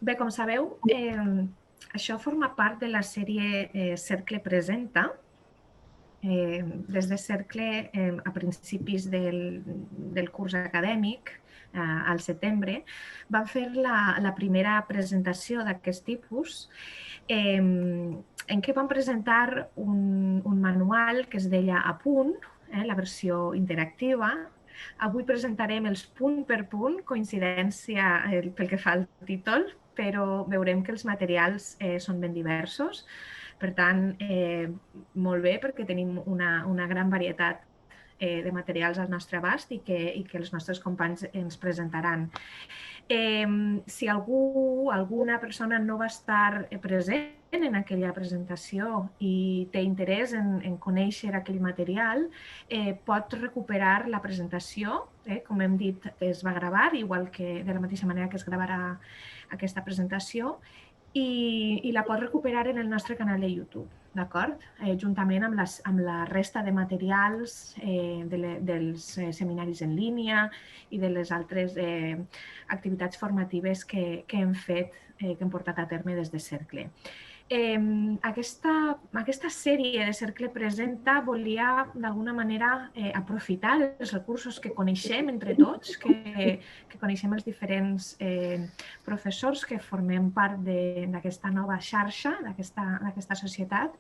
Bé, com sabeu, això forma part de la sèrie Cercle Presenta. Des de Cercle, a principis del curs acadèmic, al setembre, vam fer la primera presentació d'aquest tipus, en què vam presentar un manual que es deia A Punt, la versió interactiva. Avui presentarem els punt per punt, coincidència pel que fa al títol, però veurem que els materials són ben diversos. Per tant, molt bé, perquè tenim una gran varietat de materials al nostre abast i que els nostres companys ens presentaran. Si alguna persona no va estar present en aquella presentació i té interès en conèixer aquell material, pot recuperar la presentació. Com hem dit, es va gravar, igual que de la mateixa manera que es gravarà aquesta presentació, i la pot recuperar en el nostre canal de YouTube, d'acord? Juntament amb la resta de materials dels seminaris en línia i de les altres activitats formatives que hem fet, que hem portat a terme des de Cercle. Aquesta sèrie de Cercle Presenta volia, d'alguna manera, aprofitar els recursos que coneixem entre tots, que coneixem els diferents professors que formem part d'aquesta nova xarxa, d'aquesta societat,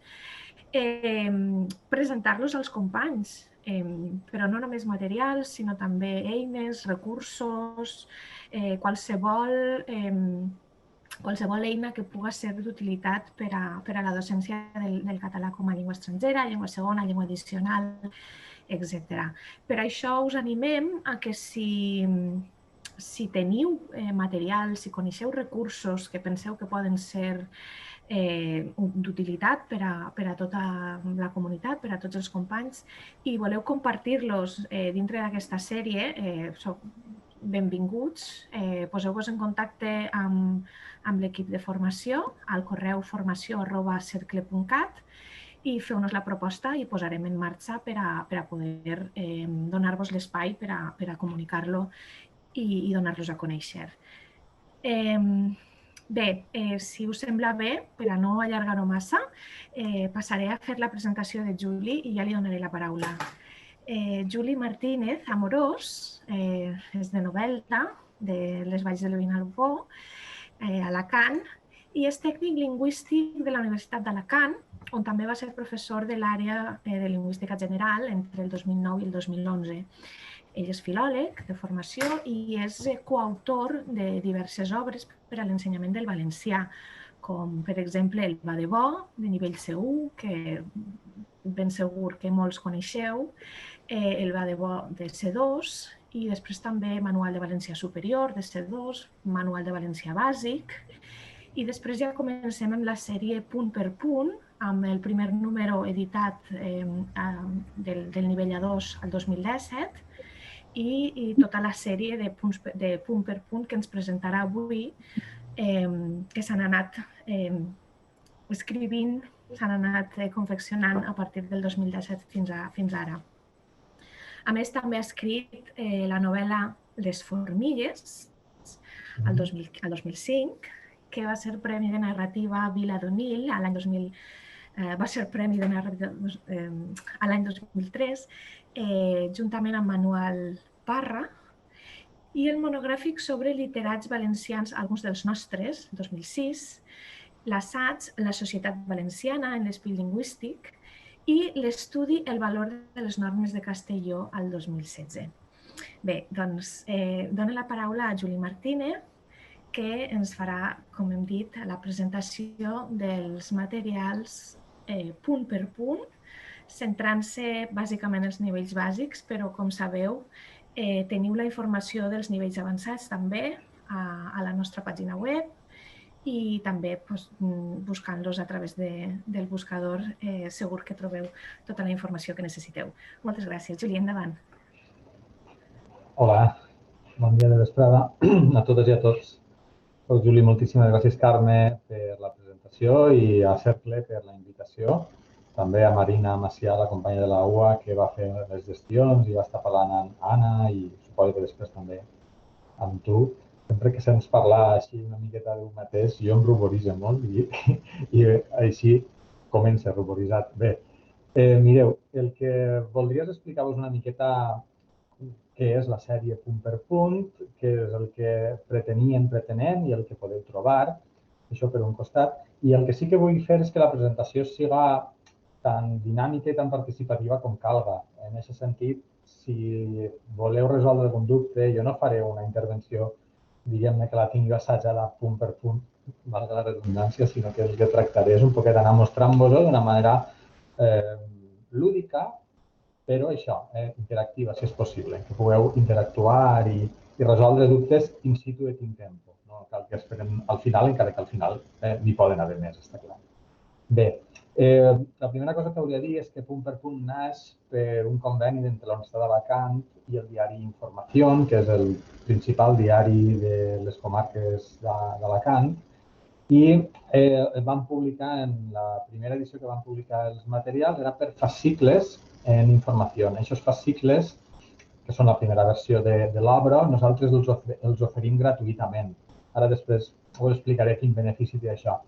presentar-los als companys, però no només materials, sinó també eines, recursos, qualsevol eina que pugui ser d'utilitat per a la docència del català com a llengua estrangera, llengua segona, llengua addicional, etc. Per això us animem a que si teniu material, si coneixeu recursos que penseu que poden ser d'utilitat per a tota la comunitat, per a tots els companys, i voleu compartir-los dintre d'aquesta sèrie, sou benvinguts. Poseu-vos en contacte amb l'equip de formació al correu formació@cercle.cat i feu-nos la proposta i posarem en marxa per a poder donar-vos l'espai per a comunicar-lo i donar-los a conèixer. Bé, si us sembla bé, per a no allargar-ho massa, passaré a fer la presentació de Juli i ja li donaré la paraula. Juli Martínez Amorós és de Novelda, de les Valls de l'Vinalopó, a Alacant, i és tècnic lingüístic de la Universitat d'Alacant, on també va ser professor de l'àrea de lingüística general entre el 2009 i el 2011. Ell és filòleg de formació i és coautor de diverses obres per a l'ensenyament del valencià, com per exemple el Va de Bo, de nivell C1, que ben segur que molts coneixeu, el Va de Bo de C2 i després també Manual de Valencià Superior de C2, Manual de Valencià Bàsic. I després ja comencem amb la sèrie Punt per Punt, amb el primer número editat del nivell A2 al 2017 i tota la sèrie de Punt per Punt que ens presentarà avui, que s'han anat escrivint, s'han anat confeccionant a partir del 2017 fins ara. A més, també ha escrit la novel·la Les formigues, al 2005, que va ser Premi de Narrativa Vila d'Onil l'any 2000, va ser Premi de Narrativa l'any 2003, juntament amb Manuel Parra, i el monogràfic sobre literats valencians, alguns dels nostres, 2006, l'assaig La societat valenciana en l'espill lingüístic i l'estudi El valor de les normes de Castelló al 2016. Bé, doncs dono la paraula a Juli Martínez, que ens farà, com hem dit, la presentació dels materials punt per punt, centrant-se bàsicament als nivells bàsics, però com sabeu, teniu la informació dels nivells avançats també a la nostra pàgina web i també buscant-los a través del buscador segur que trobeu tota la informació que necessiteu. Moltes gràcies. Juli, endavant. Hola, bon dia de vesprada a totes i a tots. Soc Juli, moltíssimes gràcies, Carme, per la presentació i a Cercle per la invitació. També a Marina Macià, la companya de la UA, que va fer les gestions i va estar parlant amb Anna i suposo que després també amb tu. sempre que sents parlar així una miqueta d'un mateix, jo em ruboritzo molt i així comença ruboritzat. Bé, mireu, el que voldria és explicar-vos una miqueta què és la sèrie Punt per Punt, què és el que pretenem i el que podeu trobar, això per un costat. I el que sí que vull fer és que la presentació siga tan dinàmica i tan participativa com calga. En aquest sentit, si voleu resoldre algun dubte, jo no faré una intervenció, diguem-ne, que la tingui assajada punt per punt, valga la redundància, sinó que el que tractaré és un poquet d'anar mostrant-vos-ho d'una manera lúdica, però això, interactiva, si és possible, que pugueu interactuar i resoldre dubtes in situ et in tempo. No cal que esperem al final, encara que al final n'hi poden haver més, està clar. Bé, la primera cosa que hauria de dir és que Punt per Punt naix per un conveni entre la Universitat d'Alacant i el diari Informació, que és el principal diari de les comarques d'Alacant, i van publicar, en la primera edició que van publicar els materials, era per fascicles en Informació. Aquests fascicles, que són la primera versió de l'obra, nosaltres els oferim gratuïtament. Ara després us explicaré quin benefici té això.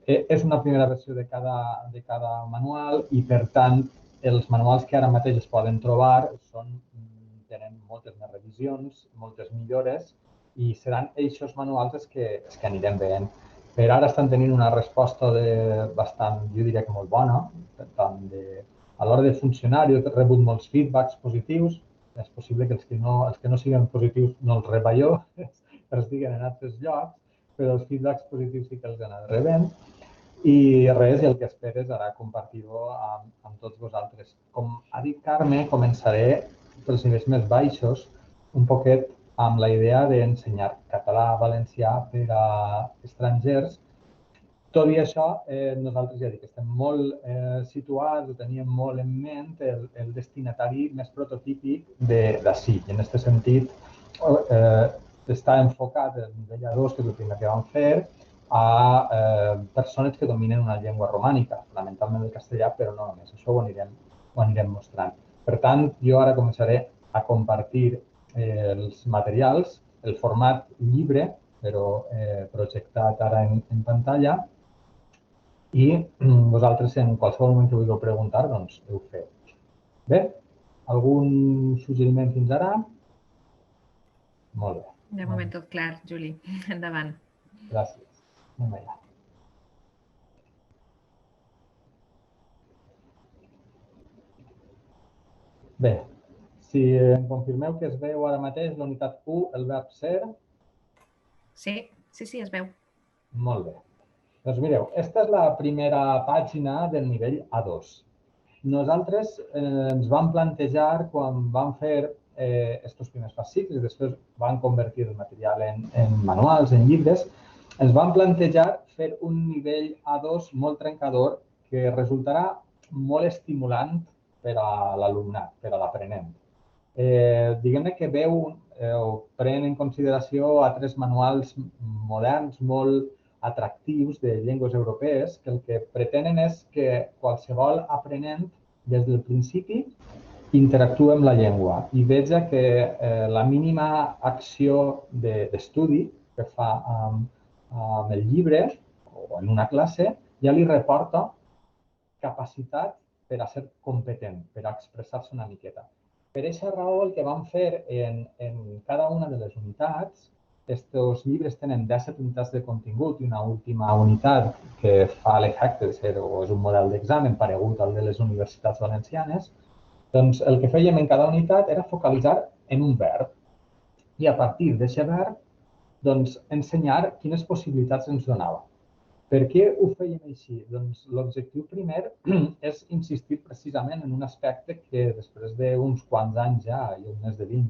És una primera versió de cada manual i, per tant, els manuals que ara mateix es poden trobar tenen moltes més revisions, moltes millores i seran aquests manuals els que anirem veient. Per ara estan tenint una resposta bastant, jo diria que molt bona. Per tant, a l'hora de funcionar, jo he rebut molts feedbacks positius. És possible que els que no siguin positius no els reba jo, els diguen en altres llocs, però els feedbacks positius sí que els he anat rebent. I res, i el que espero és ara compartir-ho amb tots vosaltres. Com ha dit Carme, començaré pels nivells més baixos, un poquet amb la idea d'ensenyar català, valencià per a estrangers. Tot i això, nosaltres ja dic, estem molt situats, ho teníem molt en ment, el destinatari més prototípic d'ací. I en aquest sentit, està enfocat el nivell A2, que és el primer que vam fer, a persones que dominen una llengua romànica, fonamentalment el castellà, però no només. Això ho anirem mostrant. Per tant, jo ara començaré a compartir els materials, el format llibre, però projectat ara en pantalla, i vosaltres en qualsevol moment que vulgueu preguntar, doncs ho feu. Bé, algun suggeriment fins ara? Molt bé. De moment tot clar, Juli. Endavant. Gràcies. Anem allà. Bé, si em confirmeu que es veu ara mateix la unitat 1, el verb ser. Sí, es veu. Molt bé. Doncs mireu, aquesta és la primera pàgina del nivell A2. Nosaltres ens vam plantejar, quan vam fer aquests primers fascicles i després vam convertir el material en manuals, en llibres, ens vam plantejar fer un nivell A2 molt trencador que resultarà molt estimulant per a l'alumnat, per a l'aprenent. Diguem-ne que veu o pren en consideració altres manuals moderns molt atractius de llengües europees que el que pretenen és que qualsevol aprenent des del principi interactua amb la llengua i veja que la mínima acció d'estudi que fa amb el llibre o en una classe ja li reporta capacitat per a ser competent, per a expressar-se una miqueta. Per aquesta raó, el que vam fer en cada una de les unitats, aquests llibres tenen 17 unitats de contingut i una última unitat que fa l'efecte de ser o és un model d'examen paregut al de les universitats valencianes, doncs el que fèiem en cada unitat era focalitzar en un verb i a partir d'aquest verb doncs, ensenyar quines possibilitats ens donava. Per què ho fèiem així? Doncs l'objectiu primer és insistir precisament en un aspecte que després d'uns quants anys ja, i més de 20,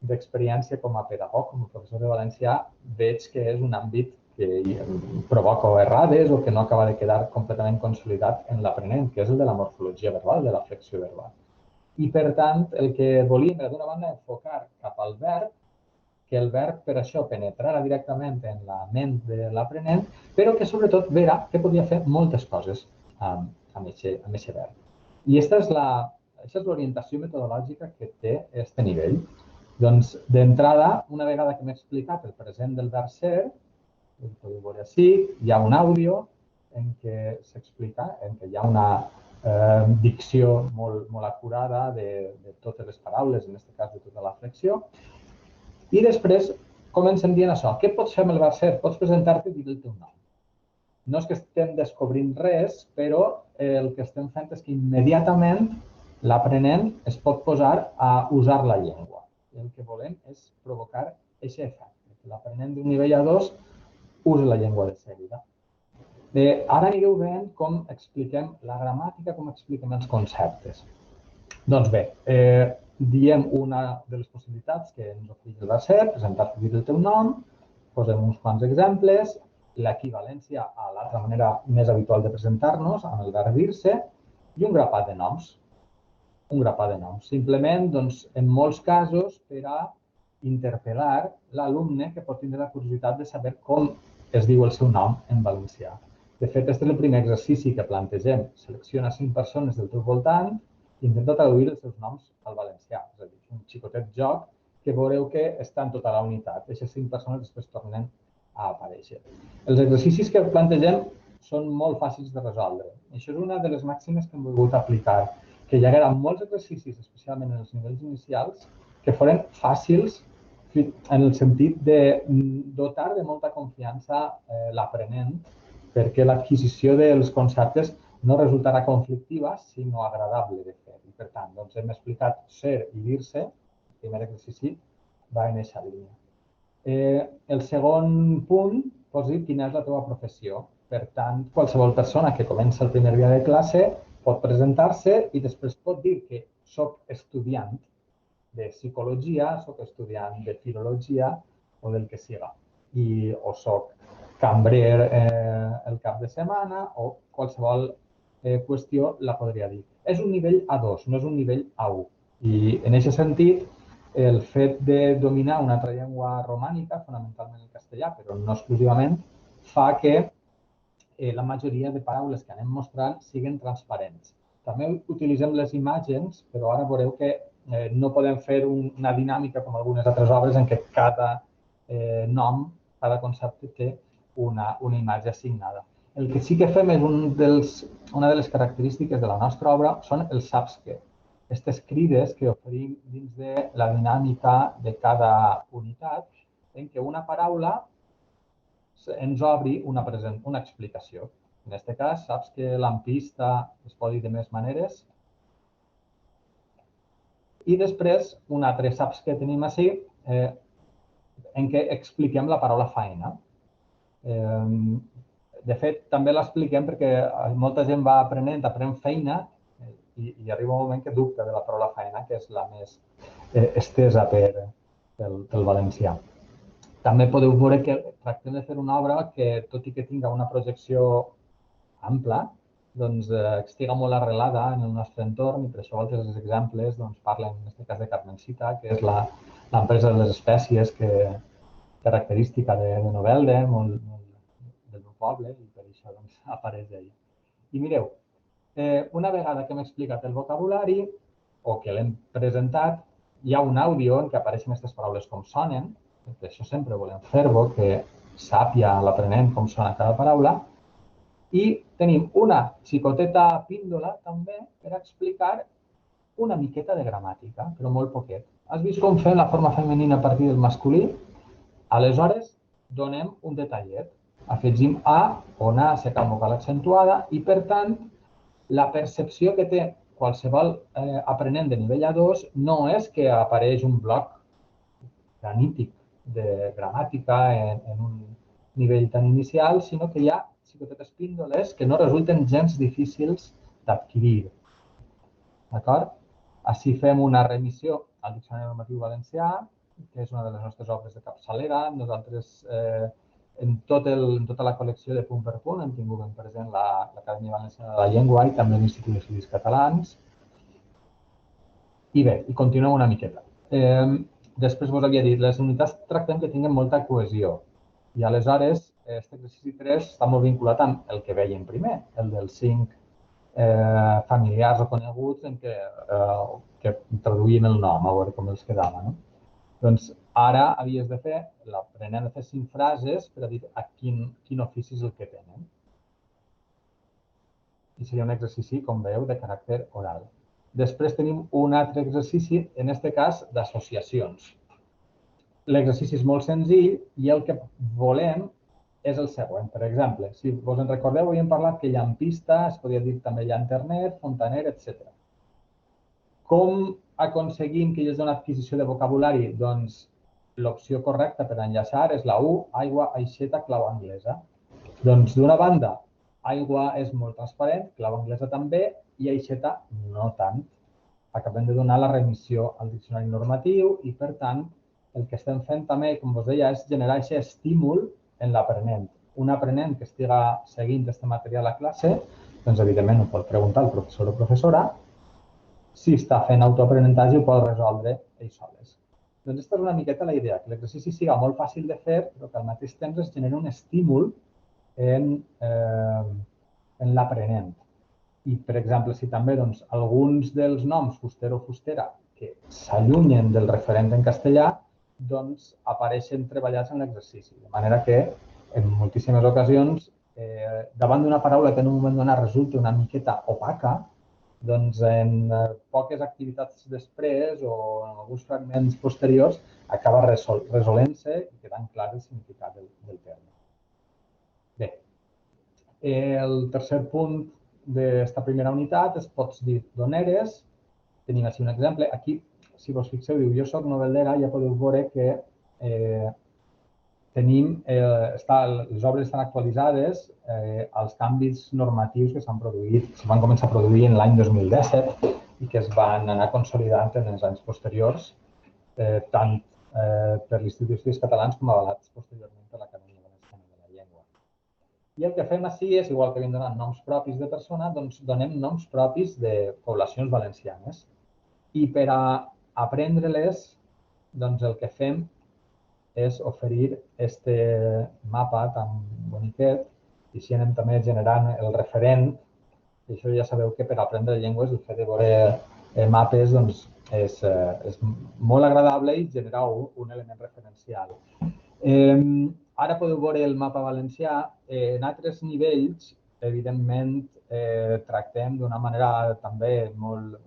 d'experiència com a pedagog, com a professor de valencià, veig que és un àmbit que provoca errades o que no acaba de quedar completament consolidat en l'aprenent, que és el de la morfologia verbal, de la flexió verbal. I, per tant, el que volíem era, d'una banda, enfocar cap al verb, que el verb per això penetrarà directament en la ment de l'aprenent, però que sobretot verà que podia fer moltes coses amb aquest verb. I aquesta és l'orientació metodològica que té aquest nivell. Doncs, d'entrada, una vegada que m'he explicat el present del verb ser, podeu veure així, hi ha un àudio en què s'explica, en què hi ha una dicció molt acurada de totes les paraules, en aquest cas de tota la flexió, i després comencem dient això. Què pots fer amb el verb ser? Pots presentar-te i dir el teu nom. No és que estem descobrint res, però el que estem fent és que immediatament l'aprenent es pot posar a usar la llengua. El que volem és provocar aquest efecte, que l'aprenent d'un nivell A2 usa la llengua de seguida. Bé, ara anireu veient com expliquem la gramàtica, com expliquem els conceptes. Doncs bé, diem una de les possibilitats que ens ofereix el verb ser, presentar-te i dir el teu nom, posem uns quants exemples, l'equivalència a l'altra manera més habitual de presentar-nos, amb el verb dir-se, i un grapat de noms. Un grapat de noms. Simplement, doncs, en molts casos, per a interpel·lar l'alumne que pot tindre la curiositat de saber com es diu el seu nom en valencià. De fet, aquest és el primer exercici que plantegem. Selecciona 5 persones del teu voltant i intenta traduir els seus noms al valencià. És a dir, un xicotet joc que veureu que està en tota la unitat. Aquestes 5 persones després tornen a aparèixer. Els exercicis que plantegem són molt fàcils de resoldre. Això és una de les màximes que hem volgut aplicar, que hi haguera molts exercicis, especialment en els nivells inicials, que foren fàcils en el sentit de dotar de molta confiança l'aprenent, perquè l'adquisició dels conceptes no resultarà conflictiva, sinó agradable de fer. I, per tant, doncs, hem explicat ser i dir-se, el primer exercici va en aquesta línia. El segon punt, pots dir quina és la teva professió. Per tant, qualsevol persona que comença el primer dia de classe pot presentar-se i després pot dir que soc estudiant de psicologia, soc estudiant de filologia o del que siga. O soc cambrer el cap de setmana o qualsevol qüestió la podria dir. És un nivell A2, no és un nivell A1. I en aquest sentit, el fet de dominar una altra llengua romànica, fonamentalment el castellà, però no exclusivament, fa que la majoria de paraules que anem mostrant siguin transparents. També utilitzem les imatges, però ara veureu que no podem fer una dinàmica com algunes altres obres en què cada nom, cada concepte té una imatge assignada. El que sí que fem és una de les característiques de la nostra obra són els saps què. Aquestes crides que oferim dins de la dinàmica de cada unitat, en què una paraula ens obri una explicació. En aquest cas, saps que lampista es pot dir de més maneres. I després, un altre saps que tenim així, en què expliquem la paraula faena. De fet, també l'expliquem perquè molta gent va aprenent, aprèn feina i arriba un moment que dubta de la paraula faena, que és la més estesa pel valencià. També podeu veure que tractem de fer una obra que, tot i que tinga una projecció ampla, doncs estiga molt arrelada en el nostre entorn i per això altres exemples parlen, en aquest cas, de Carmencita, que és l'empresa de les espècies característica de Novelda, del meu poble, i per això apareix ella. I mireu, una vegada que hem explicat el vocabulari o que l'hem presentat, hi ha un àudio en què apareixen aquestes paraules com sonen, per això sempre volem fer-ho, que sàpia l'aprenent com sona cada paraula, i tenim una xicoteta píndola també per explicar una miqueta de gramàtica, però molt poquet. Has vist com fem la forma femenina a partir del masculí? Aleshores, donem un detallet. Afegim A o na, secant vocal accentuada, i per tant, la percepció que té qualsevol aprenent de nivell A2 no és que apareix un bloc granític de gramàtica en un nivell tan inicial, sinó que hi ha xicotetes píndoles que no resulten gens difícils d'adquirir. D'acord? Així fem una remissió al Diccionari Normatiu Valencià, que és una de les nostres obres de capçalera. Nosaltres, en tota la col·lecció de Punt per Punt, hem tingut ben present l'Acadèmia Valenciana de la Llengua i també l'Institut d'Estudis Catalans. I bé, i continuem una miqueta. Després vos havia dit, les unitats tractem que tinguin molta cohesió. I aleshores, aquest exercici 3 està molt vinculat amb el que vèiem primer, el dels 5 familiars o coneguts en què traduïm el nom, a veure com els quedava. Doncs ara havies de fer, l'aprenent a fer 5 frases per a dir a quin ofici és el que tenen. I seria un exercici, com veieu, de caràcter oral. Després tenim un altre exercici, en aquest cas, d'associacions. L'exercici és molt senzill i el que volem és el següent. Per exemple, si vos en recordeu, havíem parlat que llampista es podia dir també llanterner, fontaner, etc. Com aconseguim que hi hagi una adquisició de vocabulari? Doncs l'opció correcta per enllaçar és la U, aigua, aixeta, clau anglesa. Doncs d'una banda, aigua és molt transparent, clau anglesa també, i aixeta no tant. Acabem de donar la remissió al diccionari normatiu i, per tant, el que estem fent també, com vos deia, és generar aquest estímul en l'aprenent. Un aprenent que estiga seguint aquest material a classe, doncs, evidentment, ho pot preguntar al professor o professora. Si està fent autoaprenentatge, ho pot resoldre ells soles. Doncs aquesta és una miqueta la idea, que l'exercici siga molt fàcil de fer, però que al mateix temps es generi un estímul en l'aprenent. I, per exemple, si també alguns dels noms fuster o fustera que s'allunyen del referent en castellà, doncs apareixen treballats en l'exercici. De manera que, en moltíssimes ocasions, davant d'una paraula que en un moment donat resulta una miqueta opaca, doncs en poques activitats després o en alguns fragments posteriors acaba resolent-se i quedant clar el significat del terme. Bé, el tercer punt d'esta primera unitat es pots dir d'on eres. Tenim així un exemple. Aquí, si vos fixeu, diu jo soc novel·lera, ja podeu veure que les obres estan actualitzades als canvis normatius que s'han produït, se van començar a produir en l'any 2017 i que es van anar consolidant en els anys posteriors, tant per l'Institut d'Estudis Catalans com avalats posteriorment per l'Acadèmia Valenciana de la Llengua. I el que fem així és, igual que havíem donat noms propis de persona, doncs donem noms propis de poblacions valencianes. I per a aprendre-les, doncs el que fem és oferir aquest mapa tan boniquet i així anem també generant el referent. I això ja sabeu que per aprendre llengües el fet de veure mapes és molt agradable i genera un element referencial. Ara podeu veure el mapa valencià. En altres nivells, evidentment, tractem d'una manera també molt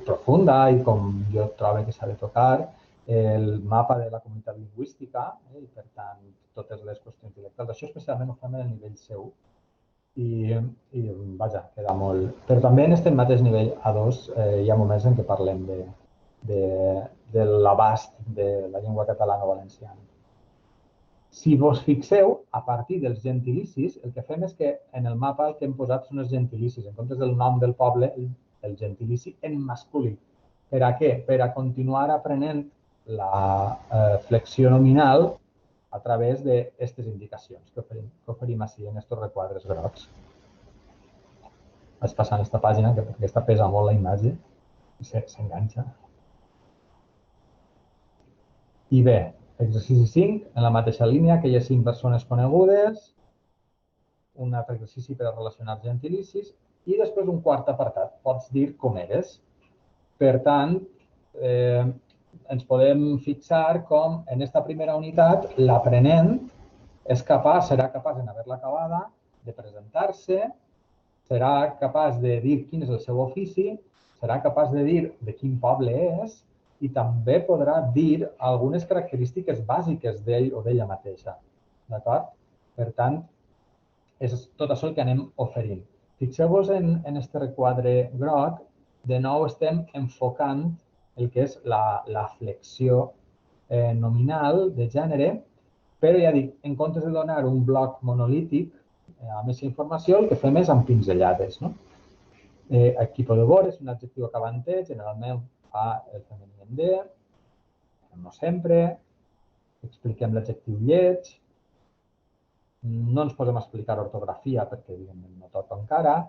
profunda i com jo trobo que s'ha de tocar el mapa de la comunitat lingüística i, per tant, totes les qüestions dialectals. Això especialment ho fem en el nivell C1 i vaja, queda molt. Però també en aquest mateix nivell A2 hi ha moments en què parlem de l'abast de la llengua catalana o valenciana. Si vos fixeu, a partir dels gentilicis, el que fem és que en el mapa el que hem posat són els gentilicis. En comptes del nom del poble, el gentilici en masculí. Per a què? Per a continuar aprenent la flexió nominal a través d'aquestes indicacions que oferim així en aquests requadres grocs. Vaig passant aquesta pàgina perquè aquesta pesa molt la imatge i s'enganxa. I bé, exercici 5, en la mateixa línia, aquelles 5 persones conegudes, un altre exercici per a relacionar gentilicis i després un quart apartat, pots dir com eres. Per tant, ens podem fixar com en aquesta primera unitat l'aprenent serà capaç, en haver-la acabada, de presentar-se, serà capaç de dir quin és el seu ofici, serà capaç de dir de quin poble és i també podrà dir algunes característiques bàsiques d'ell o d'ella mateixa. D'acord? Per tant, és tot això el que anem oferint. Fixeu-vos en aquest requadre groc, de nou estem enfocant el que és la flexió nominal de gènere, però ja dic, en comptes de donar un bloc monolític amb aquesta informació, el que fem és amb pinzellades. Aquí podeu veure, és un adjectiu acabant en, generalment fa el femení en D, no sempre, expliquem l'adjectiu lleig, no ens posem a explicar ortografia perquè, evidentment, no toca encara.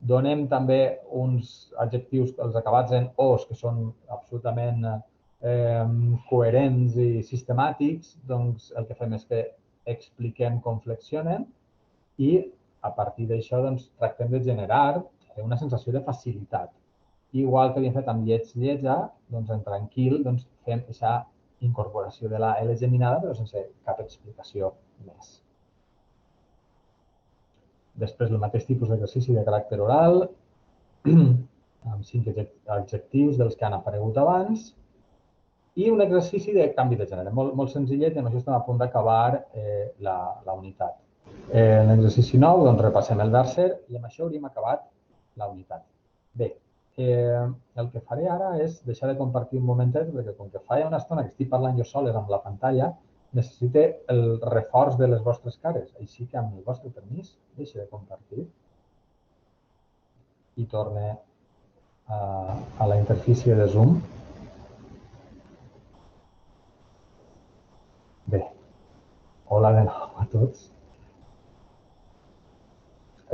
Donem també uns adjectius, els acabats en os, que són absolutament coherents i sistemàtics. Doncs el que fem és que expliquem com flexionen i a partir d'això tractem de generar una sensació de facilitat. Igual que havíem fet amb lleig, lletja, en tranquil fem aquesta incorporació de la L geminada, però sense cap explicació més. Després, el mateix tipus d'exercici de caràcter oral, amb 5 adjectius dels que han aparegut abans, i un exercici de canvi de gènere, molt senzillet, i amb això estem a punt d'acabar la unitat. En l'exercici 9 doncs, repassem el verser i amb això hauríem acabat la unitat. Bé, el que faré ara és deixar de compartir un momentet, perquè com que fa ja una estona que estic parlant jo soles amb la pantalla, necessite el reforç de les vostres cares. Així que, amb el vostre permís, deixo de compartir i torne a la interfície de Zoom. Bé, hola de nou a tots.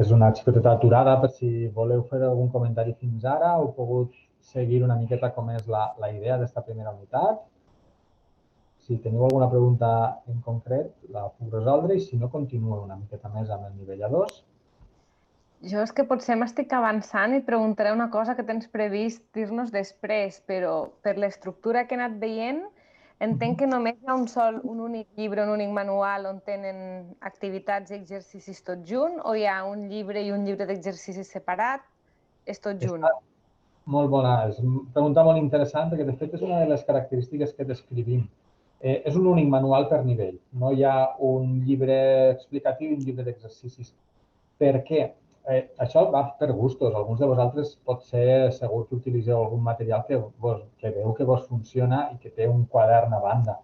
És una xicoteta aturada per si voleu fer algun comentari fins ara. Heu pogut seguir una miqueta com és la idea d'esta primera unitat. Si teniu alguna pregunta en concret, la puc resoldre i si no, continuo una miqueta més amb el nivell A2. Jo és que potser m'estic avançant i preguntaré una cosa que tens previst dir-nos després, però per l'estructura que he anat veient, entenc que només hi ha un únic llibre, un únic manual on tenen activitats i exercicis tot junt, o hi ha un llibre i un llibre d'exercicis separat? És tot junt? Molt bona, és una pregunta molt interessant perquè de fet és una de les característiques que descrivim. És un únic manual per nivell, no hi ha un llibre explicatiu i un llibre d'exercicis. Per què? Això va per gustos. Alguns de vosaltres potser segur que utilitzeu algun material que veu que vos funciona i que té un quadern a banda.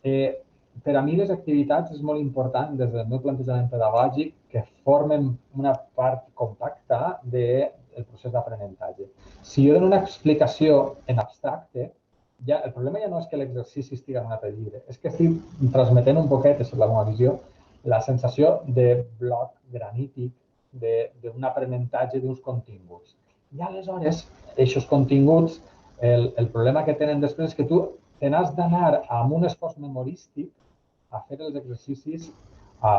Per a mi les activitats és molt important des del meu plantejament pedagògic que formen una part compacta del procés d'aprenentatge. Si jo dono una explicació en abstracte, el problema ja no és que l'exercici estigui en un altre llibre, és que estic transmetent un poquet, és la meva visió, la sensació de bloc granític, d'un aprenentatge d'uns continguts. I aleshores, aquests continguts, el problema que tenen després és que tu te n'has d'anar amb un esforç memorístic a fer els exercicis a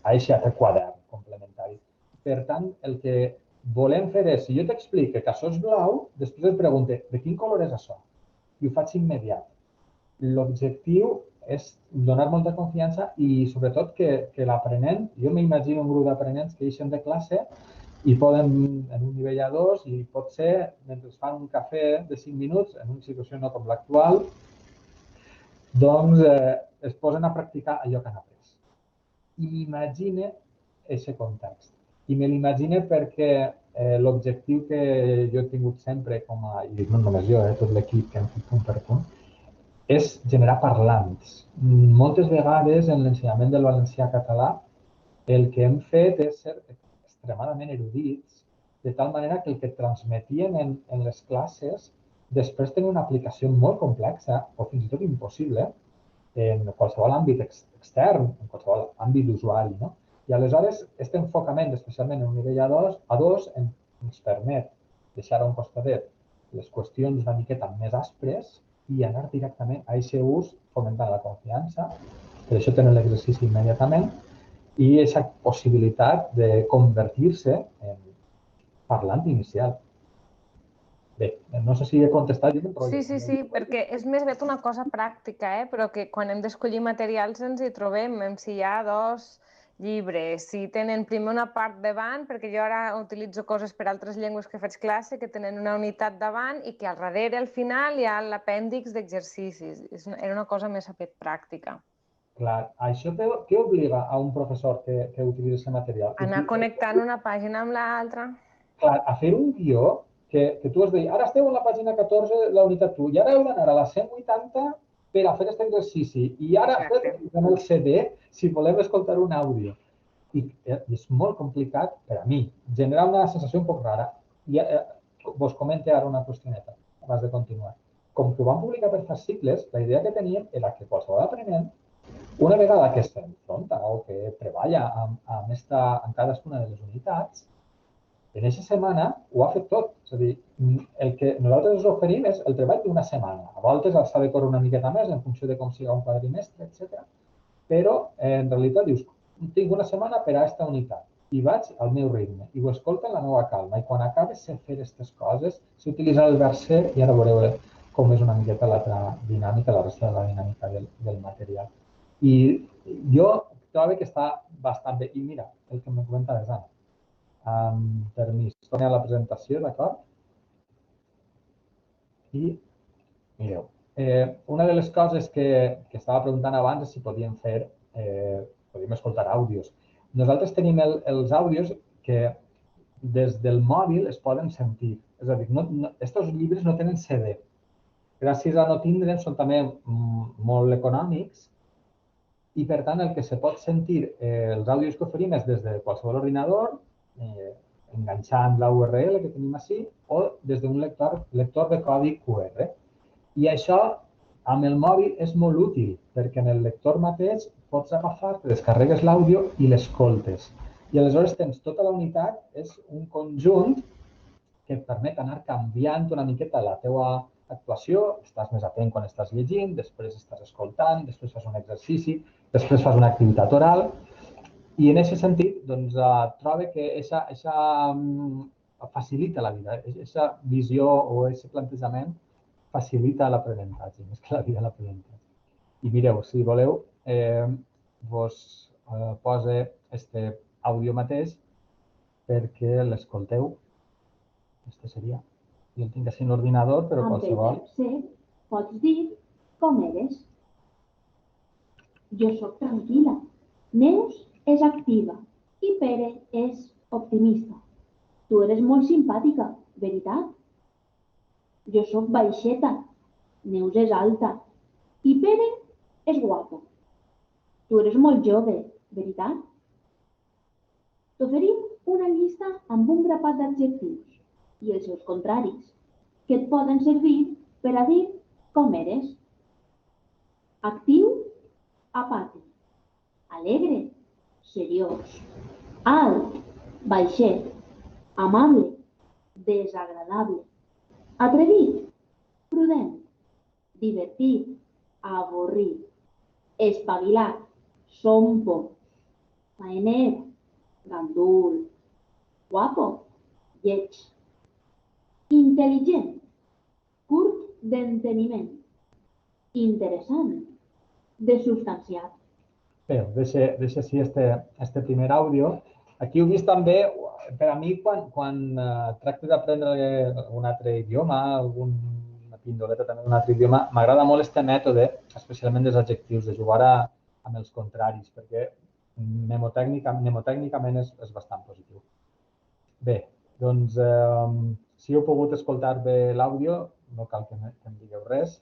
aquest altre quadern complementari. Per tant, el que volem fer és, si jo t'explico que això és blau, després et pregunto, de quin color és això? I ho faig immediat. L'objectiu és donar molta confiança i, sobretot, que l'aprenent, jo m'imagino un grup d'aprenents que eixen de classe i poden, en un nivell A2, i pot ser, mentre fan un cafè de 5 minuts, en una situació no com l'actual, doncs es posen a practicar allò que han après. I m'imagine aquest context. I me l'imagine perquè l'objectiu que jo he tingut sempre, i no només jo, tot l'equip que hem fet punt per punt, és generar parlants. Moltes vegades en l'ensenyament del valencià català el que hem fet és ser extremadament erudits, de tal manera que el que transmetien en les classes després tenia una aplicació molt complexa o fins i tot impossible en qualsevol àmbit extern, en qualsevol àmbit d'usuari. I aleshores, aquest enfocament, especialment en un nivell A2, ens permet deixar a un costadet les qüestions una miqueta més aspres i anar directament a aquest ús fomentant la confiança. Per això tenen l'exercici immediatament i aquesta possibilitat de convertir-se en parlant inicial. Bé, no sé si he contestat. Sí, perquè és més aviat una cosa pràctica, però que quan hem d'escollir materials ens hi trobem, si hi ha 2 llibres, si tenen primer una part davant, perquè jo ara utilitzo coses per altres llengües que faig classe, que tenen una unitat davant i que al darrere, al final, hi ha l'apèndix d'exercicis. Era una cosa més aviat pràctica. Clar, això què obliga a un professor que utilitza aquest material? Anar connectant una pàgina amb l'altra. Clar, a fer un guió que tu has de dir, ara esteu en la pàgina 14 de la unitat 1 i ara heu d'anar a la 180 per a fer aquest exercici i ara fem el CD si volem escoltar un àudio. I és molt complicat per a mi, genera una sensació un poc rara. I vos comento ara una qüestioneta abans de continuar. Com que ho vam publicar per fascicles, la idea que teníem era que qualsevol aprenent, una vegada que s'enfronta o que treballa en cadascuna de les unitats, en aquesta setmana ho ha fet tot. És a dir, el que nosaltres us oferim és el treball d'una setmana. A voltes s'ha de córrer una miqueta més en funció de com siga un quadrimestre, etc. Però, en realitat, dius, tinc una setmana per a aquesta unitat i vaig al meu ritme i ho escolto en la meva calma. I quan acabes de fer aquestes coses, s'utilitza el verser i ara veureu com és una miqueta l'altra dinàmica, la resta de la dinàmica del material. I jo trobo que està bastant bé. I mira, el que me comentaves, Anna, permís, tornem a la presentació, d'acord? I mireu, una de les coses que estava preguntant abans és si podíem escoltar àudios. Nosaltres tenim els àudios que des del mòbil es poden sentir. És a dir, aquests llibres no tenen CD. Gràcies a no tindre'n, són també molt econòmics i, per tant, el que se pot sentir, els àudios que oferim és des de qualsevol ordinador, enganxant la URL que tenim així, o des d'un lector de codi QR. I això, amb el mòbil, és molt útil, perquè en el lector mateix pots agafar, te descarregues l'àudio i l'escoltes. I aleshores tens tota la unitat, és un conjunt que et permet anar canviant una miqueta la teua actuació, estàs més atent quan estàs llegint, després estàs escoltant, després fas un exercici, després fas una activitat oral. I en aquest sentit, doncs, trobo que això facilita la vida, aquesta visió o aquest plantejament facilita l'aprenentatge, més que la vida l'aprenentatge. I mireu, si voleu, vos poso aquest àudio mateix perquè l'escolteu. Este seria. Jo el tinc així en l'ordinador, però qualsevol... Amb el verb ser pots dir com eres. Jo sóc tranquil·la. Neus és activa i Pere és optimista. Tu eres molt simpàtica, veritat? Jo sóc baixeta. Neus és alta. I Pere és guapo. Tu eres molt jove, veritat? T'oferim una llista amb un grapat d'adjectius i els seus contraris, que et poden servir per a dir com eres. Actiu, apàtic. Alegre, seriós. Alt, baixet. Amable, desagradable. Atrevit, prudent. Divertit, avorrit. Espavilat, sompo. Faener, gandul. Guapo, lleig. Intel·ligent, curt d'enteniment. Interessant, de substanciat. Bé, deixa així este primer àudio. Aquí heu vist també, per a mi, quan tracto d'aprendre un altre idioma, alguna pindoleta també d'un altre idioma, m'agrada molt este mètode, especialment dels adjectius, de jugar amb els contraris, perquè mnemotècnicament és bastant positiu. Bé, doncs, si heu pogut escoltar bé l'àudio, no cal que em digueu res.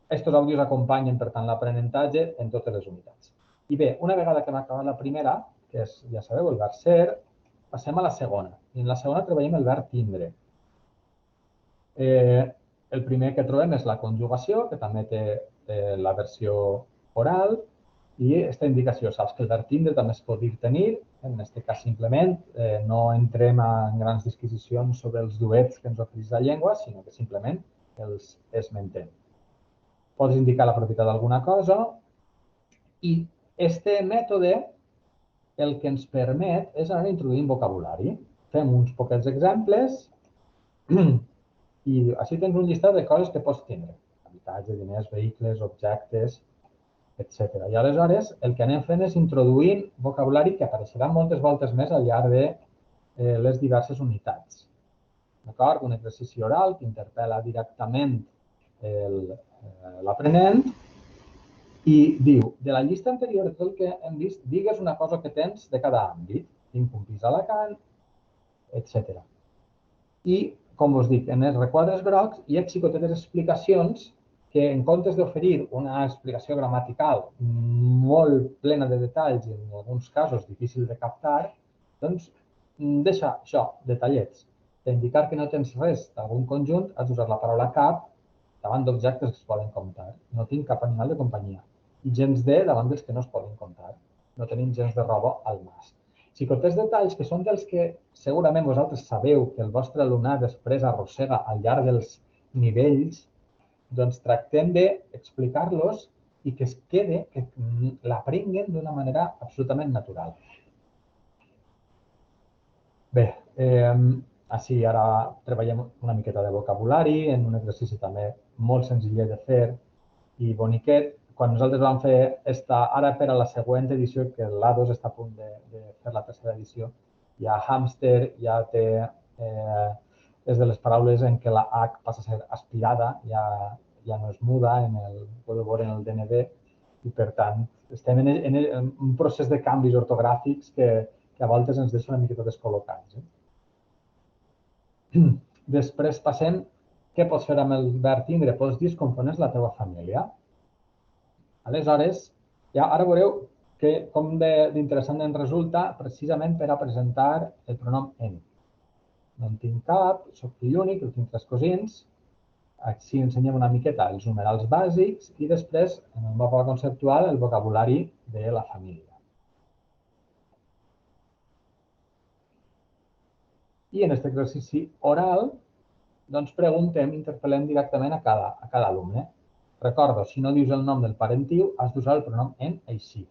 Estos àudios acompanyen, per tant, l'aprenentatge en totes les unitats. I bé, una vegada que hem acabat la primera, que és, ja sabeu, el verb ser, passem a la segona. I en la segona treballem el verb tindre. El primer que trobem és la conjugació, que també té la versió oral, i aquesta indicació, saps que el verb tindre també es pot dir tenir, en aquest cas simplement no entrem en grans disquisicions sobre els duets que ens ofereix la llengua, sinó que simplement els esmentem. Pots indicar la propietat d'alguna cosa i aquest mètode el que ens permet és anar introduint vocabulari. Fem uns poquets exemples i així tens un llistat de coses que pots tindre. Habitatge, diners, vehicles, objectes, etc. I aleshores el que anem fent és introduint vocabulari que apareixerà moltes voltes més al llarg de les diverses unitats. D'acord? Un exercici oral que interpel·la directament l'aprenent i diu, de la llista anterior de tot el que hem vist, digues una cosa que tens de cada àmbit. Tinc un pis a Alacant, etc. I, com us dic, en els requadres grocs hi ha xicotetes explicacions que en comptes d'oferir una explicació gramatical molt plena de detalls i en alguns casos difícil de captar, doncs deixa això, detallets. Per indicar que no tens res d'algun conjunt, has d'usar la paraula cap davant d'objectes que es poden comptar. No tinc cap animal de companyia. I gens de davant dels que no es poden comptar. No tenim gens de roba al mas. Xicotets detalls que són dels que segurament vosaltres sabeu que el vostre alumnat després arrossega al llarg dels nivells, doncs tractem d'explicar-los i que es quede, que l'aprenguen d'una manera absolutament natural. Bé, Així ara treballem una miqueta de vocabulari, en un exercici també molt senzill de fer i boniquet. Quan nosaltres vam fer ara per a la següent edició, que l'A2 està a punt de fer la tercera edició, ja hàmster ja té, és de les paraules en què la H passa a ser aspirada, ja no és muda, podeu veure en el DND, i per tant estem en un procés de canvis ortogràfics que a voltes ens deixa una miqueta descol·locats. Després passem, què pots fer amb el verb tindre? Pots dir com coneix la teva família. Aleshores, ara veureu com d'interessant ens resulta precisament per a presentar el pronom en. No en tinc cap, soc fill únic, tinc 3 cosins. Així ensenyem una miqueta els numerals bàsics i després, en el mapa conceptual, el vocabulari de la família. I en aquest exercici oral, doncs preguntem, interpel·lem directament a cada alumne. Recordo, si no dius el nom del parentiu, has d'usar el pronom en així.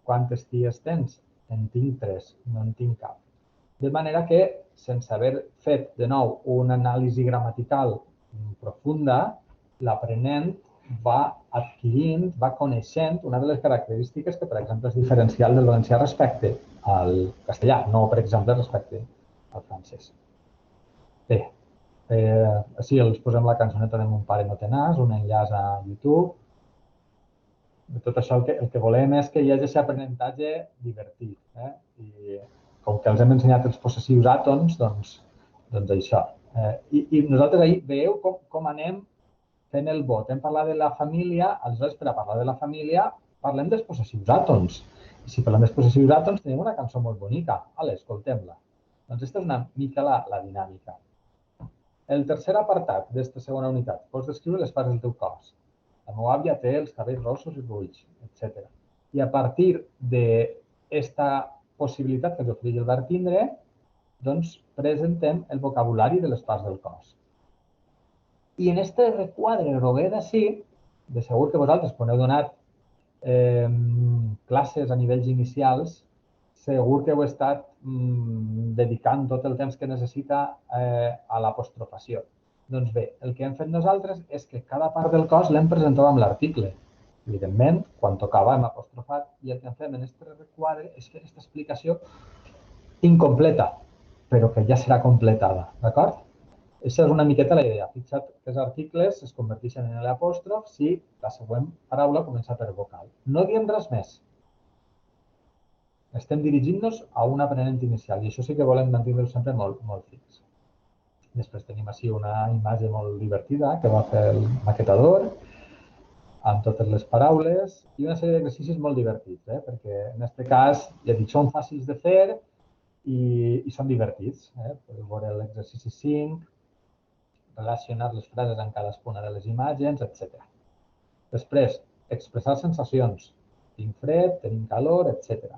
Quantes ties tens? En tinc 3, no en tinc cap. De manera que, sense haver fet de nou una anàlisi gramatical profunda, l'aprenent va adquirint, va coneixent una de les característiques que, per exemple, és diferencial del valencià respecte al castellà, no, per exemple, respecte al francès. Bé, així els posem la cançoneta de Mon pare no té nas, un enllaç a YouTube. De tot això el que volem és que hi hagi aquest aprenentatge divertit. I com que els hem ensenyat els possessius àtons, doncs això. I nosaltres ahir veieu com anem fent el vot. Hem parlat de la família, aleshores per a parlar de la família parlem dels possessius àtons. I si parlem dels possessius àtons tenim una cançó molt bonica. Escoltem-la. Doncs aquesta és una mica la dinàmica. El tercer apartat d'aquesta segona unitat. Pots descriure les parts del teu cos. La meva àvia té els cabells rossos i rulls, etc. I a partir d'aquesta possibilitat que ens ofereix el verb tindre, doncs presentem el vocabulari de les parts del cos. I en aquest requadre groguer d'ací, de segur que vosaltres, quan heu donat classes a nivells inicials, segur que heu estat dedicant tot el temps que necessita a l'apostrofació. Doncs bé, el que hem fet nosaltres és que cada part del cos l'hem presentat amb l'article. Evidentment, quan tocava hem apostrofat i el que fem en aquest requadre és fer aquesta explicació incompleta, però que ja serà completada, d'acord? Aquesta és una miqueta la idea. Fixa't que els articles es converteixen en l'apòstrof si la següent paraula comença per vocal. No diem res més. Estem dirigint-nos a un aprenent inicial i això sí que volem mantenir-ho sempre molt fix. Després tenim així una imatge molt divertida que va fer el maquetador amb totes les paraules i una sèrie d'exercicis molt divertits, perquè en aquest cas, ja dic, són fàcils de fer i són divertits. Podeu veure l'exercici 5, relacionar les frases amb cadascuna de les imatges, etc. Després, expressar sensacions. Tinc fred, tenim calor, etc.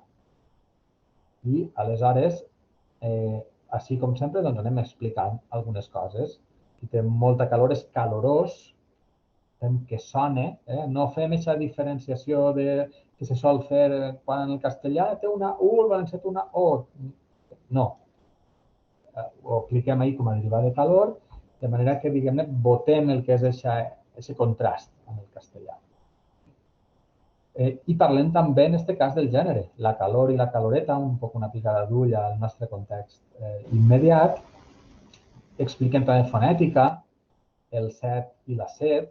I aleshores, així com sempre, anem explicant algunes coses. Si té molta calor és calorós, fem que sona, no fem aquesta diferenciació que se sol fer quan en el castellà té una U, el valencià té una O. No. Ho apliquem ahir com a derivat de calor, de manera que, diguem-ne, botem el que és aquest contrast amb el castellà. I parlem també, en aquest cas, del gènere. La calor i la caloreta, un poc una picada d'ull al nostre context immediat. Expliquem també fonètica, el set i la set.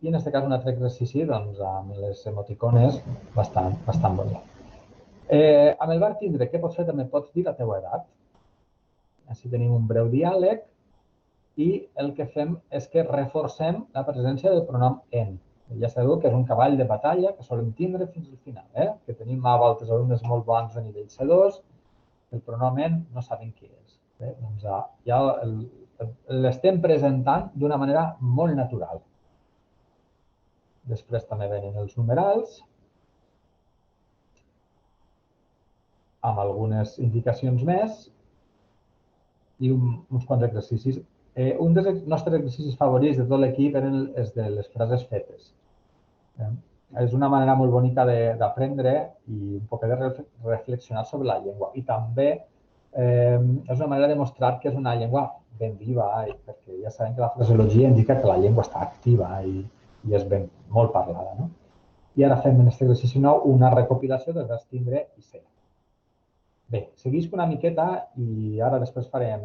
I en aquest cas un altre exercici amb les emoticones bastant bonic. Amb el verb tindre, què pots fer? També pots dir la teva edat. Així tenim un breu diàleg i el que fem és que reforcem la presència del pronom en. Ja sabeu que és un cavall de batalla que solem tindre fins al final, que tenim a voltes alumnes molt bons a nivell C2, el pronom en no saben qui és. Doncs ja l'estem presentant d'una manera molt natural. Després també venen els numerals, amb algunes indicacions més i uns quants exercicis. Un dels nostres exercicis favorits de tot l'equip és de les frases fetes. És una manera molt bonica d'aprendre i un poc de reflexionar sobre la llengua. I també és una manera de mostrar que és una llengua ben viva, perquè ja sabem que la fraseologia indica que la llengua està activa i és molt parlada. No? I ara fem en aquest exercici nou una recopilació dels verbs tindre i ser. Bé, seguisc una miqueta i ara després farem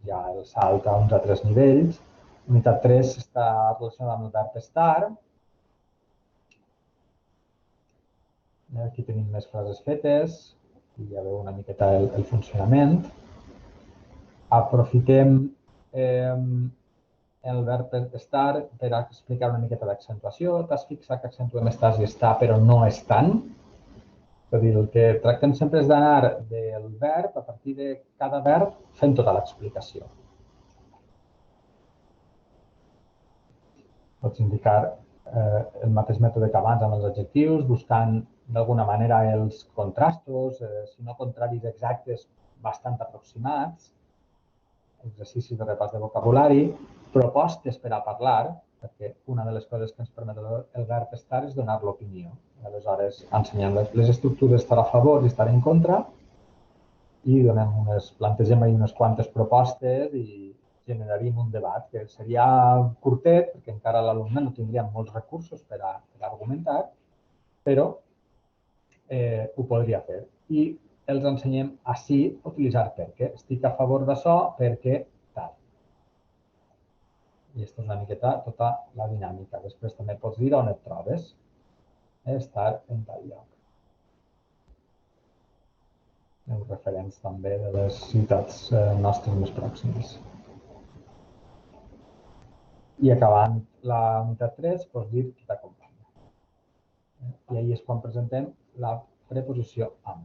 ja el salt a uns altres nivells. Unitat 3 està relacionada amb el verb estar. Aquí tenim més frases fetes i ja veu una miqueta el funcionament. Aprofitem el verb estar per explicar una miqueta d'accentuació. T'has fixat que accentuem estàs i estar, però no estan. És a dir, el que tractem sempre és d'anar del verb, a partir de cada verb, fent tota l'explicació. Pots indicar el mateix mètode que abans amb els adjectius, buscant d'alguna manera els contrastos, si no contraris exactes, bastant aproximats, exercicis de repàs de vocabulari, propostes per a parlar, perquè una de les coses que ens permet el verb estar és donar l'opinió. Aleshores, ensenyant les estructures estar a favor i estar en contra i plantegem unes quantes propostes i generaríem un debat que seria curtet, perquè encara l'alumne no tindria molts recursos per a argumentar, però ho podria fer. I els ensenyem així a utilitzar perquè. Estic a favor d'això perquè tal. I aquesta és una miqueta tota la dinàmica. Després també pots dir on et trobes. Estar en tal lloc. Els referents també de les ciutats nostres més pròximes. I acabant la unitat 3, pots dir qui t'acompanya. I ahir és quan presentem la preposició amb.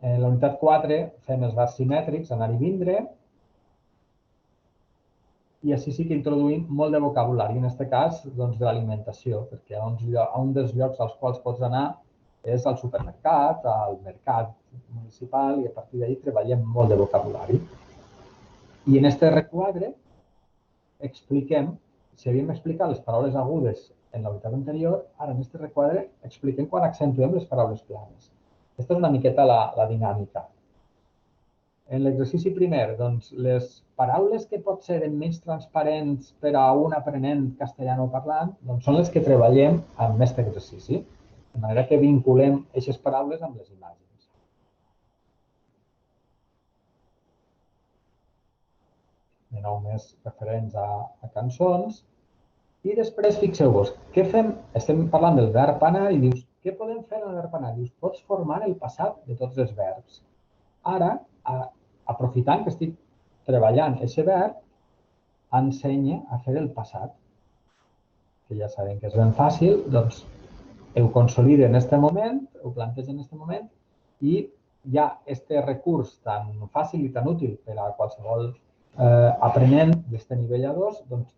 En la unitat 4 fem els verbs simètrics, anar i vindre, i així sí que introduïm molt de vocabulari, en aquest cas de l'alimentació, perquè un dels llocs als quals pots anar és al supermercat, al mercat municipal, i a partir d'ahir treballem molt de vocabulari. I en aquest requadre expliquem, si havíem explicat les paraules agudes en la unitat anterior, ara en aquest requadre expliquem quan accentuem les paraules planes. Aquesta és una miqueta la dinàmica. En l'exercici primer, doncs, les paraules que pot ser menys transparents per a un aprenent castellano parlant doncs són les que treballem en aquest exercici, de manera que vinculem aquestes paraules amb les imatges. De nou més referents a cançons. I després, fixeu-vos, què fem? Estem parlant del verb anar i dius, què podem fer en el verb anar? Dius, pots formar el passat de tots els verbs. Ara, aprofitant que estic treballant aquest verb, ensenya a fer el passat, que ja sabem que és ben fàcil, doncs ho consolida en aquest moment, ho planteja en aquest moment i ja aquest recurs tan fàcil i tan útil per a qualsevol aprenent d'aquest nivell A2, doncs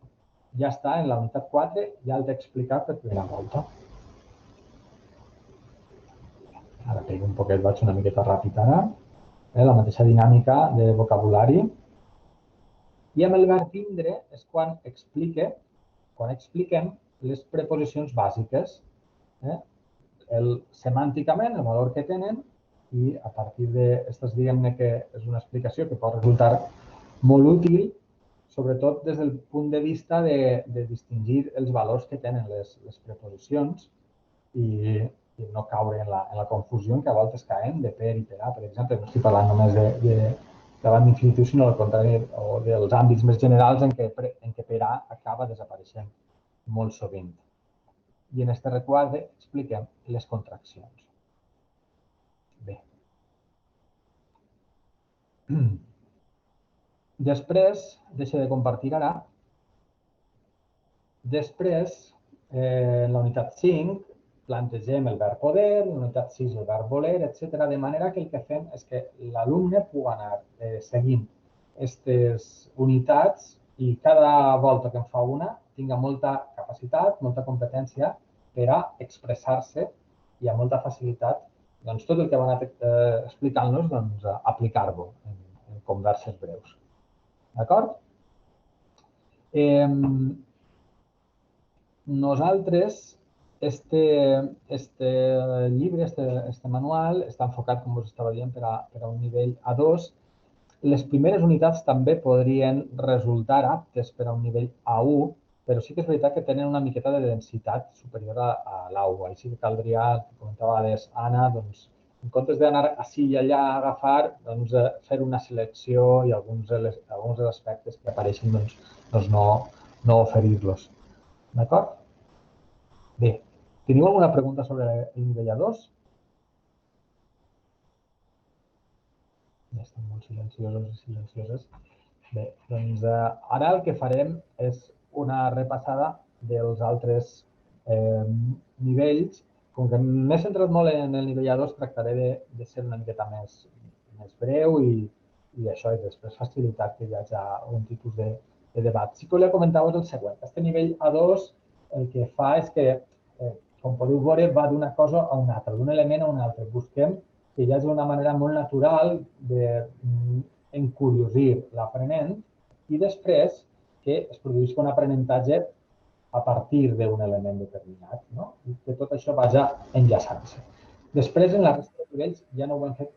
ja està en la unitat 4, ja el d'explicar per primera volta. Ara pego un poquet, vaig una miqueta ràpid ara. La mateixa dinàmica de vocabulari. I amb el verb tindre és quan expliquem les preposicions bàsiques. Semànticament, el valor que tenen, i a partir d'aquestes, diguem-ne que és una explicació que pot resultar molt útil, sobretot des del punt de vista de distingir els valors que tenen les preposicions i no caure en la confusió en què a voltes caem de per i per a. Per exemple, no estic parlant només de l'àmbit infinitiu, sinó al contrari, o dels àmbits més generals en què per a acaba desapareixent molt sovint. I en aquest requadre expliquem les contraccions. Bé. Després, deixo de compartir ara. Després, en la unitat 5, plantegem el verb poder, en la unitat 6 el verb voler, etc. De manera que el que fem és que l'alumne pugui anar seguint aquestes unitats i cada volta que en fa una tinga molta capacitat, molta competència per a expressar-se i amb molta facilitat tot el que va anar explicant-nos aplicar-ho en converses breus. D'acord? Nosaltres este llibre, este manual, està enfocat, com us estava dient, per a un nivell A2. Les primeres unitats també podrien resultar aptes per a un nivell A1, però sí que és veritat que tenen una miqueta de densitat superior a l'A1. Així que caldria, el que comentava abans Anna, doncs, en comptes d'anar ací i allà a agafar, doncs, fer una selecció i alguns dels aspectes que apareixen doncs no oferir-los. D'acord? Bé, teniu alguna pregunta sobre el nivell A2? Ja estan molt silenciosos i silencioses. Bé, doncs ara el que farem és una repassada dels altres nivells. Com que m'he centrat molt en el nivell A2, tractaré de ser una miqueta més breu i això, i després facilitar que hi hagi un tipus de debat. Sí que volia comentar-vos el següent. Este nivell A2 el que fa és que, com podeu veure, va d'una cosa a una altra, d'un element a un altre. Busquem que hi hagi una manera molt natural d'encuriosir l'aprenent i després que es produïsca un aprenentatge a partir d'un element determinat, no? I que tot això vagi enllaçant-se. Després, en la resta de nivells, ja no ho hem fet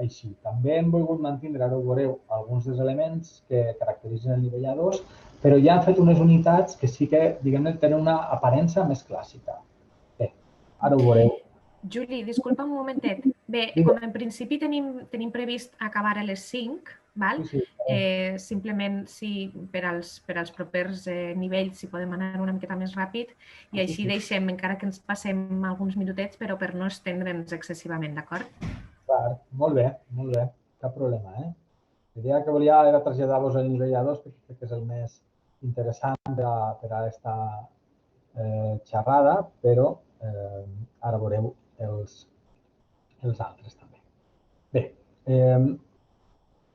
així. També hem volgut mantenir, ara ho veureu, alguns dels elements que caracteritzen el nivell A2, però ja han fet unes unitats que sí que, diguem-ne, tenen una aparença més clàssica. Bé, ara ho veureu. Juli, disculpa un momentet. Bé, com en principi tenim previst acabar a les 5, val? Simplement per als propers nivells si podem anar una miqueta més ràpid i així deixem, encara que ens passem alguns minutets, però per no estendre'ns excessivament, d'acord? Clar, molt bé, cap problema. L'idea que volia era traslladar-vos el nivell A2 perquè crec que és el més interessant per a aquesta xerrada, però ara veureu els altres també. Bé,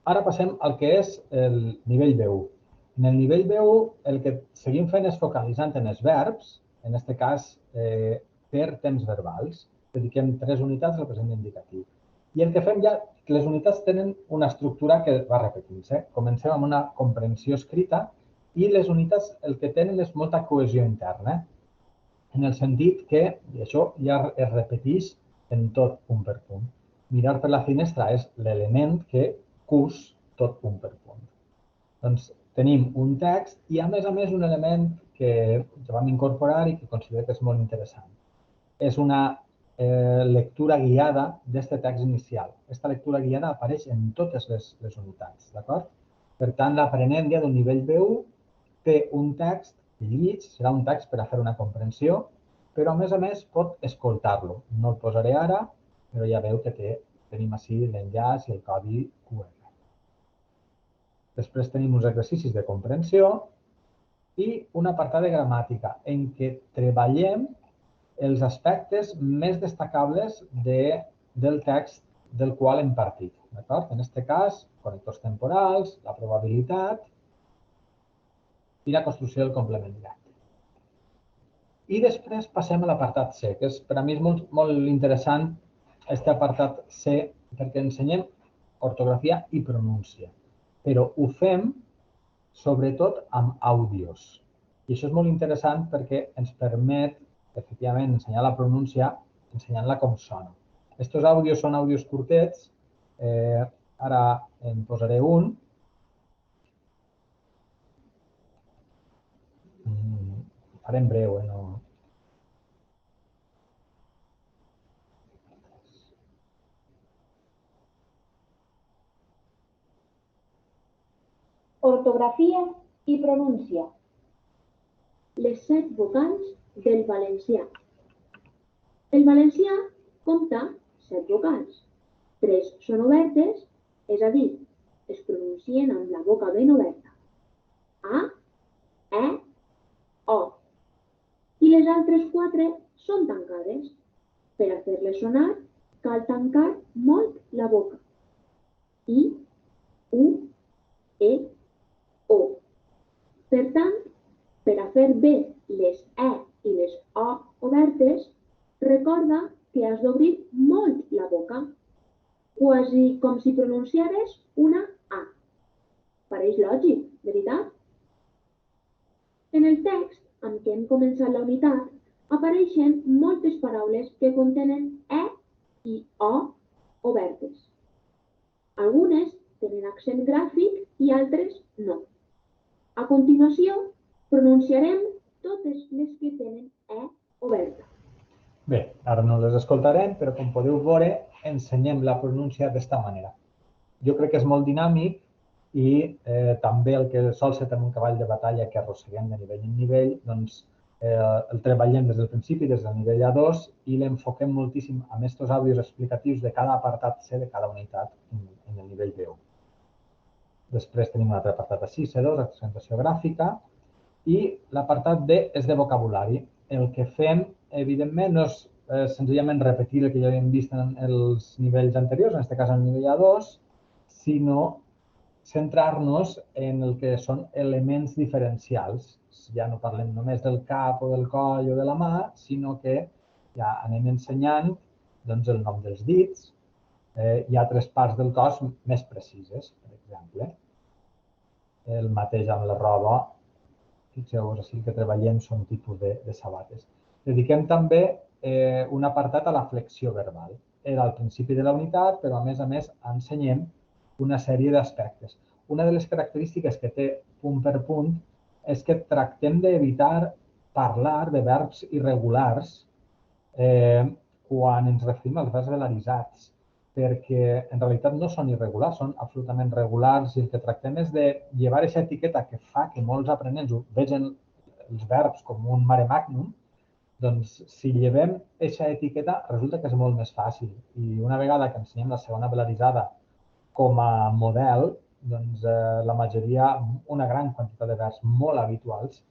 ara passem al que és el nivell B1. En el nivell B1 el que seguim fent és focalitzant en els verbs, en aquest cas per temps verbals. Dediquem 3 unitats al present indicatiu. I el que fem ja, les unitats tenen una estructura que va repetint-se. Comencem amb una comprensió escrita i les unitats el que tenen és molta cohesió interna, en el sentit que, i això ja es repeteix en tot punt per punt. Mirar per la finestra és l'element que cus tot punt per punt. Doncs tenim un text i, a més un element que vam incorporar i que considero que és molt interessant. És una lectura guiada d'aquest text inicial. Aquesta lectura guiada apareix en totes les unitats, d'acord? Per tant, l'aprenent ja d'un nivell B1 té un text que llig, serà un text per a fer una comprensió, però a més pot escoltar-lo. No el posaré ara, però ja veu que tenim ací l'enllaç i el codi QR. Després tenim uns exercicis de comprensió i un apartat de gramàtica en què treballem els aspectes més destacables del text del qual hem partit. En aquest cas, connectors temporals, la probabilitat i la construcció del complement directe. I després passem a l'apartat C, que per a mi és molt interessant aquest apartat C perquè ensenyem ortografia i pronúncia, però ho fem sobretot amb àudios. I això és molt interessant perquè ens permet, efectivament, ensenyar la pronúncia ensenyant-la com sona. Estos àudios són àudios curtets, ara en posaré un. Farem breu, no? Ortografia i pronúncia. Les 7 vocals del valencià. El valencià compta 7 vocals. 3 són obertes, és a dir, es pronuncien amb la boca ben oberta. A, E, O. I les altres 4 són tancades. Per a fer-les sonar, cal tancar molt la boca. I, U, E, O. Per tant, per a fer bé les E i les O obertes, recorda que has d'obrir molt la boca, quasi com si pronunciares una A. Pareix lògic, veritat? En el text amb què hem començat la unitat, apareixen moltes paraules que contenen E i O obertes. Algunes tenen accent gràfic i altres no. A continuació, pronunciarem totes les que tenen E oberta. Bé, ara no les escoltarem, però com podeu veure, ensenyem la pronúncia d'esta manera. Jo crec que és molt dinàmic i també el que sol ser un cavall de batalla que arrosseguem de nivell en nivell, doncs el treballem des del principi, des del nivell A2, i l'enfoquem moltíssim amb aquests àudios explicatius de cada apartat C de cada unitat en el nivell B1. Després tenim un altre apartat C, C2, representació gràfica, i l'apartat B és de vocabulari. El que fem, evidentment, no és senzillament repetir el que ja havíem vist en els nivells anteriors, en aquest cas en el nivell A2, sinó centrar-nos en el que són elements diferencials. Ja no parlem només del cap o del coll o de la mà, sinó que ja anem ensenyant el nom dels dits i altres parts del cos més precises, per exemple. El mateix amb la roba. Fixeu-vos, així que treballem són tipus de sabates. Dediquem també un apartat a la flexió verbal. Era al principi de la unitat, però a més ensenyem una sèrie d'aspectes. Una de les característiques que té punt per punt és que tractem d'evitar parlar de verbs irregulars quan ens referim als verbs velaritzats, perquè en realitat no són irregulars, són absolutament regulars i el que tractem és de llevar aquesta etiqueta que fa que molts aprenents vegin els verbs com un mare magnum, doncs si llevem aquesta etiqueta resulta que és molt més fàcil. I una vegada que ensenyem la segona velaritzada com a model, doncs la majoria, una gran quantitat de verbs molt habituals,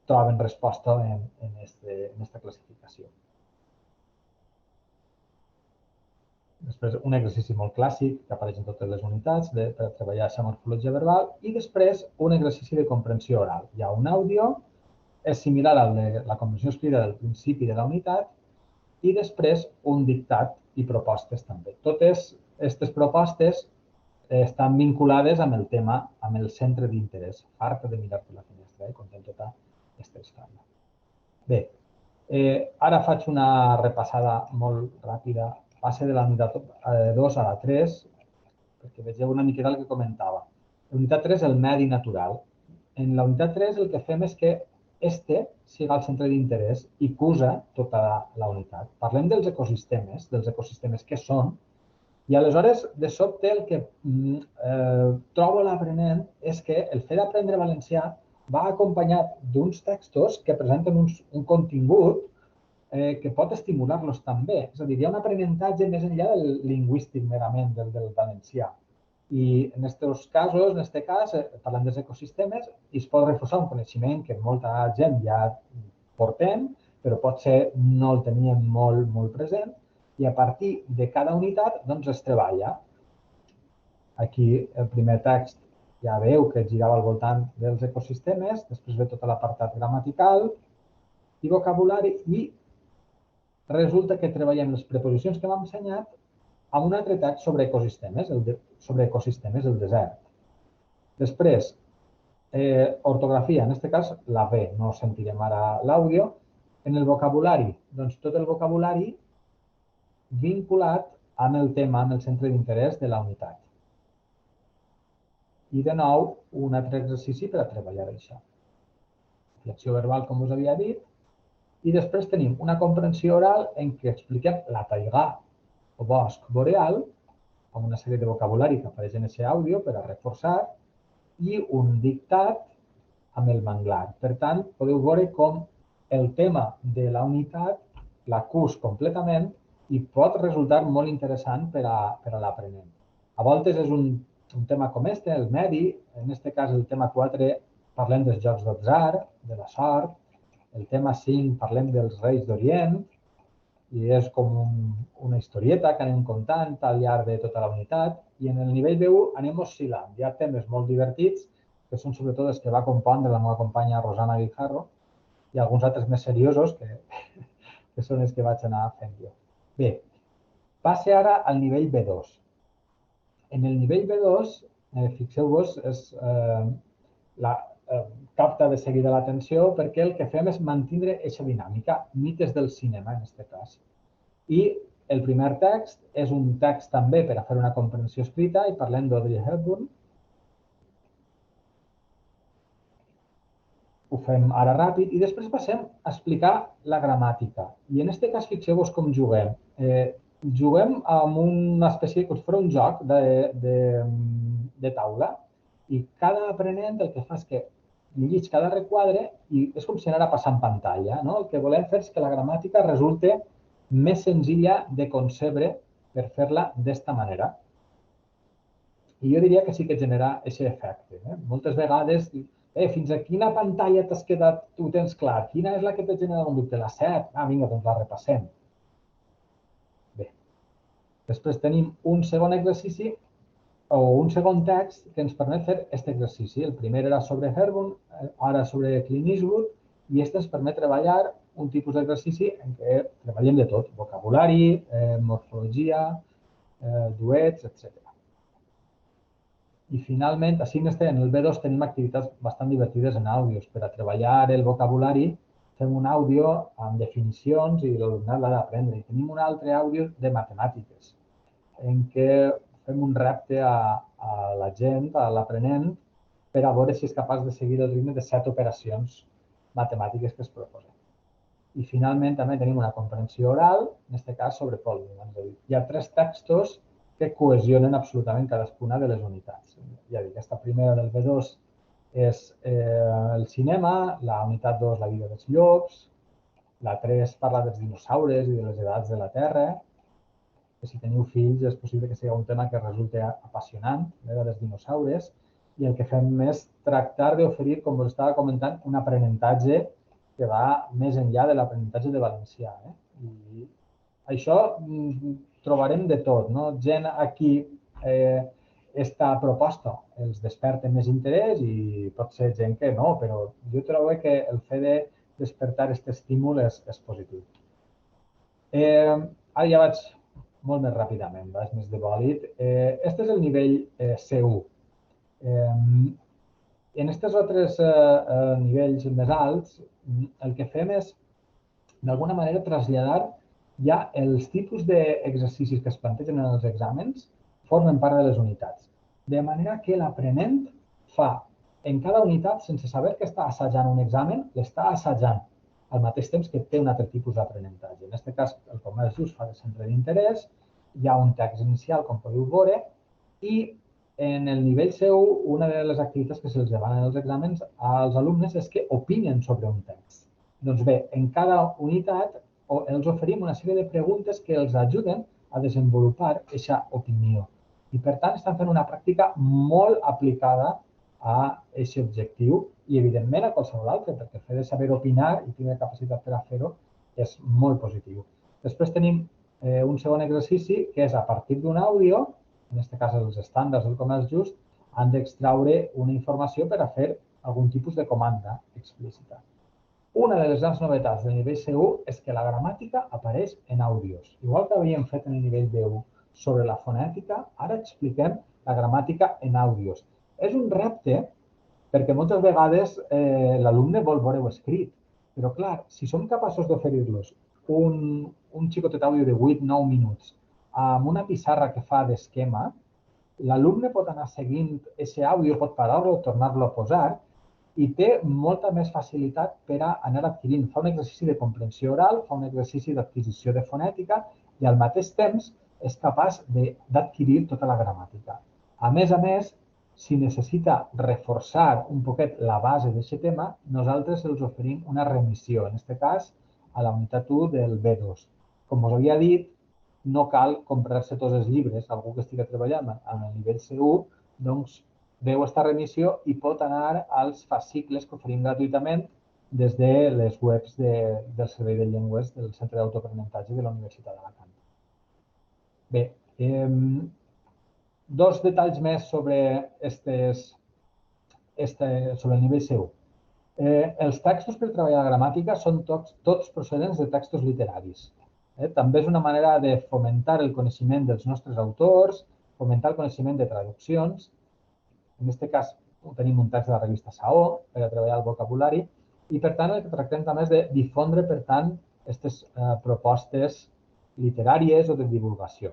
troben resposta en aquesta classificació. Després, un exercici molt clàssic que apareix en totes les unitats per treballar aquesta morfologia verbal i després un exercici de comprensió oral. Hi ha un àudio, és similar al de la comprensió escrita del principi de la unitat i després un dictat i propostes també. Totes aquestes propostes estan vinculades amb el tema, amb el centre d'interès. Farta de mirar per la finestra, contem tota aquesta història. Bé, ara faig una repassada molt ràpida. Passe de la unitat 2 a la 3, perquè vegeu una miqueta el que comentava. La unitat 3 és el medi natural. En la unitat 3 el que fem és que este siga el centre d'interès i cusa tota la unitat. Parlem dels ecosistemes que són, i aleshores, de sobte, el que trobo l'aprenent és que el fet d'aprendre valencià va acompanyat d'uns textos que presenten un contingut que pot estimular-los també. És a dir, hi ha un aprenentatge més enllà del lingüístic merament del valencià. I en aquests casos, en aquest cas, parlant dels ecosistemes, es pot reforçar un coneixement que molta gent ja portem, però potser no el teníem molt present, i a partir de cada unitat doncs, es treballa. Aquí el primer text ja veieu que girava al voltant dels ecosistemes, després ve tot l'apartat gramatical i vocabulari i resulta que treballem les preposicions que m'ha ensenyat amb un altre text sobre ecosistemes, el desert. Després, ortografia, en aquest cas la B, no sentirem ara l'àudio. En el vocabulari, doncs tot el vocabulari vinculat amb el tema, amb el centre d'interès de la unitat. I de nou, un altre exercici per a treballar això. Flexió verbal, com us havia dit, i després tenim una comprensió oral en què expliquem la taigà o bosc boreal, amb una sèrie de vocabulari que apareix en aquest àudio per a reforçar, i un dictat amb el manglar. Per tant, podeu veure com el tema de la unitat l'acús completament i pot resultar molt interessant per a l'aprenent. A voltes és un tema com este, el medi, en aquest cas el tema 4 parlem dels jocs d'atzar, de la sort, el tema 5 parlem dels reis d'Orient i és com una historieta que anem contant al llarg de tota la unitat i en el nivell B1 anem oscil·lant. Hi ha temes molt divertits que són sobretot els que va compondre la meva companya Rosana Guijarro i alguns altres més seriosos que són els que vaig anar fent jo. Bé, passe ara al nivell B2. En el nivell B2, fixeu-vos, capta de seguida l'atenció perquè el que fem és mantindre aquesta dinàmica, mites del cinema, en aquest cas. I el primer text és un text també per a fer una comprensió escrita i parlem d'Audrey Hepburn. Ho fem ara ràpid i després passem a explicar la gramàtica. I en aquest cas, fixeu-vos com juguem. Juguem amb una espècie, com si fos un joc de taula i cada aprenent el que fa és que llig cada requadre i és com si anara passant pantalla. El que volem fer és que la gramàtica resulte més senzilla de concebre per fer-la d'esta manera. I jo diria que sí que genera aquest efecte. Moltes vegades, fins a quina pantalla t'has quedat, ho tens clar? Quina és la que t'ha generat un dubte? La 7? Vinga, doncs la repassem. Bé. Després tenim un segon exercici o un segon text que ens permet fer aquest exercici. El primer era sobre Hepburn, ara sobre Clint Eastwood, i aquest ens permet treballar un tipus d'exercici en què treballem de tot, vocabulari, morfologia, duets, etc. I finalment, així en el B2 tenim activitats bastant divertides en àudios. Per a treballar el vocabulari fem un àudio amb definicions i l'alumnat l'ha d'aprendre. I tenim un altre àudio de matemàtiques en què fem un repte a la gent, a l'aprenent, per a veure si és capaç de seguir el ritme de 7 operacions matemàtiques que es proposen. I finalment també tenim una comprensió oral, en aquest cas sobre Polman. Hi ha 3 textos que cohesionen absolutament cadascuna de les unitats. Ja dic, aquesta primera del B2 és el cinema, la unitat 2 la vida dels llops, la 3 parla dels dinosaures i de les edats de la Terra, que si teniu fills és possible que sigui un tema que resulti apassionant, l'era dels dinosaures, i el que fem és tractar d'oferir, com us estava comentant, un aprenentatge que va més enllà de l'aprenentatge de valencià. I això trobarem de tot. Gent aquí, aquesta proposta els desperta més interès i pot ser gent que no, però jo trobo que el fet de despertar aquest estímul és positiu. Ara ja vaig molt més ràpidament, és més de bòlit. Este és el nivell C1. En aquests altres nivells més alts, el que fem és, d'alguna manera, traslladar ja els tipus d'exercicis que es plantegen en els exàmens formen part de les unitats. De manera que l'aprenent fa en cada unitat, sense saber que està assajant un examen, l'està assajant al mateix temps que té un altre tipus d'aprenentatge. En aquest cas, el comerç just fa de centre d'interès, hi ha un text inicial, com podeu veure, i en el nivell C1, una de les activitats que se'ls demanen als exàmens als alumnes és que opinen sobre un text. Doncs bé, en cada unitat els oferim una sèrie de preguntes que els ajuden a desenvolupar aquesta opinió. I, per tant, estan fent una pràctica molt aplicada a aquest objectiu i, evidentment, a qualsevol altre, perquè el fet de saber opinar i tenir capacitat per a fer-ho és molt positiu. Després tenim un segon exercici que és a partir d'un àudio, en aquest cas els estàndards del comerç just, han d'extraure una informació per a fer algun tipus de comanda explícita. Una de les grans novetats del nivell C1 és que la gramàtica apareix en àudios. Igual que havíem fet en el nivell B1 sobre la fonètica, ara expliquem la gramàtica en àudios. És un repte perquè moltes vegades l'alumne vol veure-ho escrit, però clar, si som capaços d'oferir-los un xicotet àudio de 8-9 minuts amb una pissarra que fa d'esquema, l'alumne pot anar seguint aquest àudio, pot parar-lo, tornar-lo a posar i té molta més facilitat per a anar adquirint. Fa un exercici de comprensió oral, fa un exercici d'adquisició de fonètica i al mateix temps és capaç d'adquirir tota la gramàtica. A més, si necessita reforçar un poquet la base d'aquest tema, nosaltres els oferim una remissió, en aquest cas a la unitat 1 del B2. Com us havia dit, no cal comprar-se tots els llibres. Algú que estigui treballant en el nivell C1, doncs veu aquesta remissió i pot anar als fascicles que oferim gratuïtament des de les webs del Servei de Llengües del Centre d'Autoaprenentatge de la Universitat d'Alacant. Bé, dos detalls més sobre el nivell C1. Els textos per treballar la gramàtica són tots procedents de textos literaris. També és una manera de fomentar el coneixement dels nostres autors, fomentar el coneixement de traduccions. En aquest cas, tenim un text de la revista Saó per a treballar el vocabulari i, per tant, el que tractem també és de difondre, per tant, aquestes propostes literàries o de divulgació.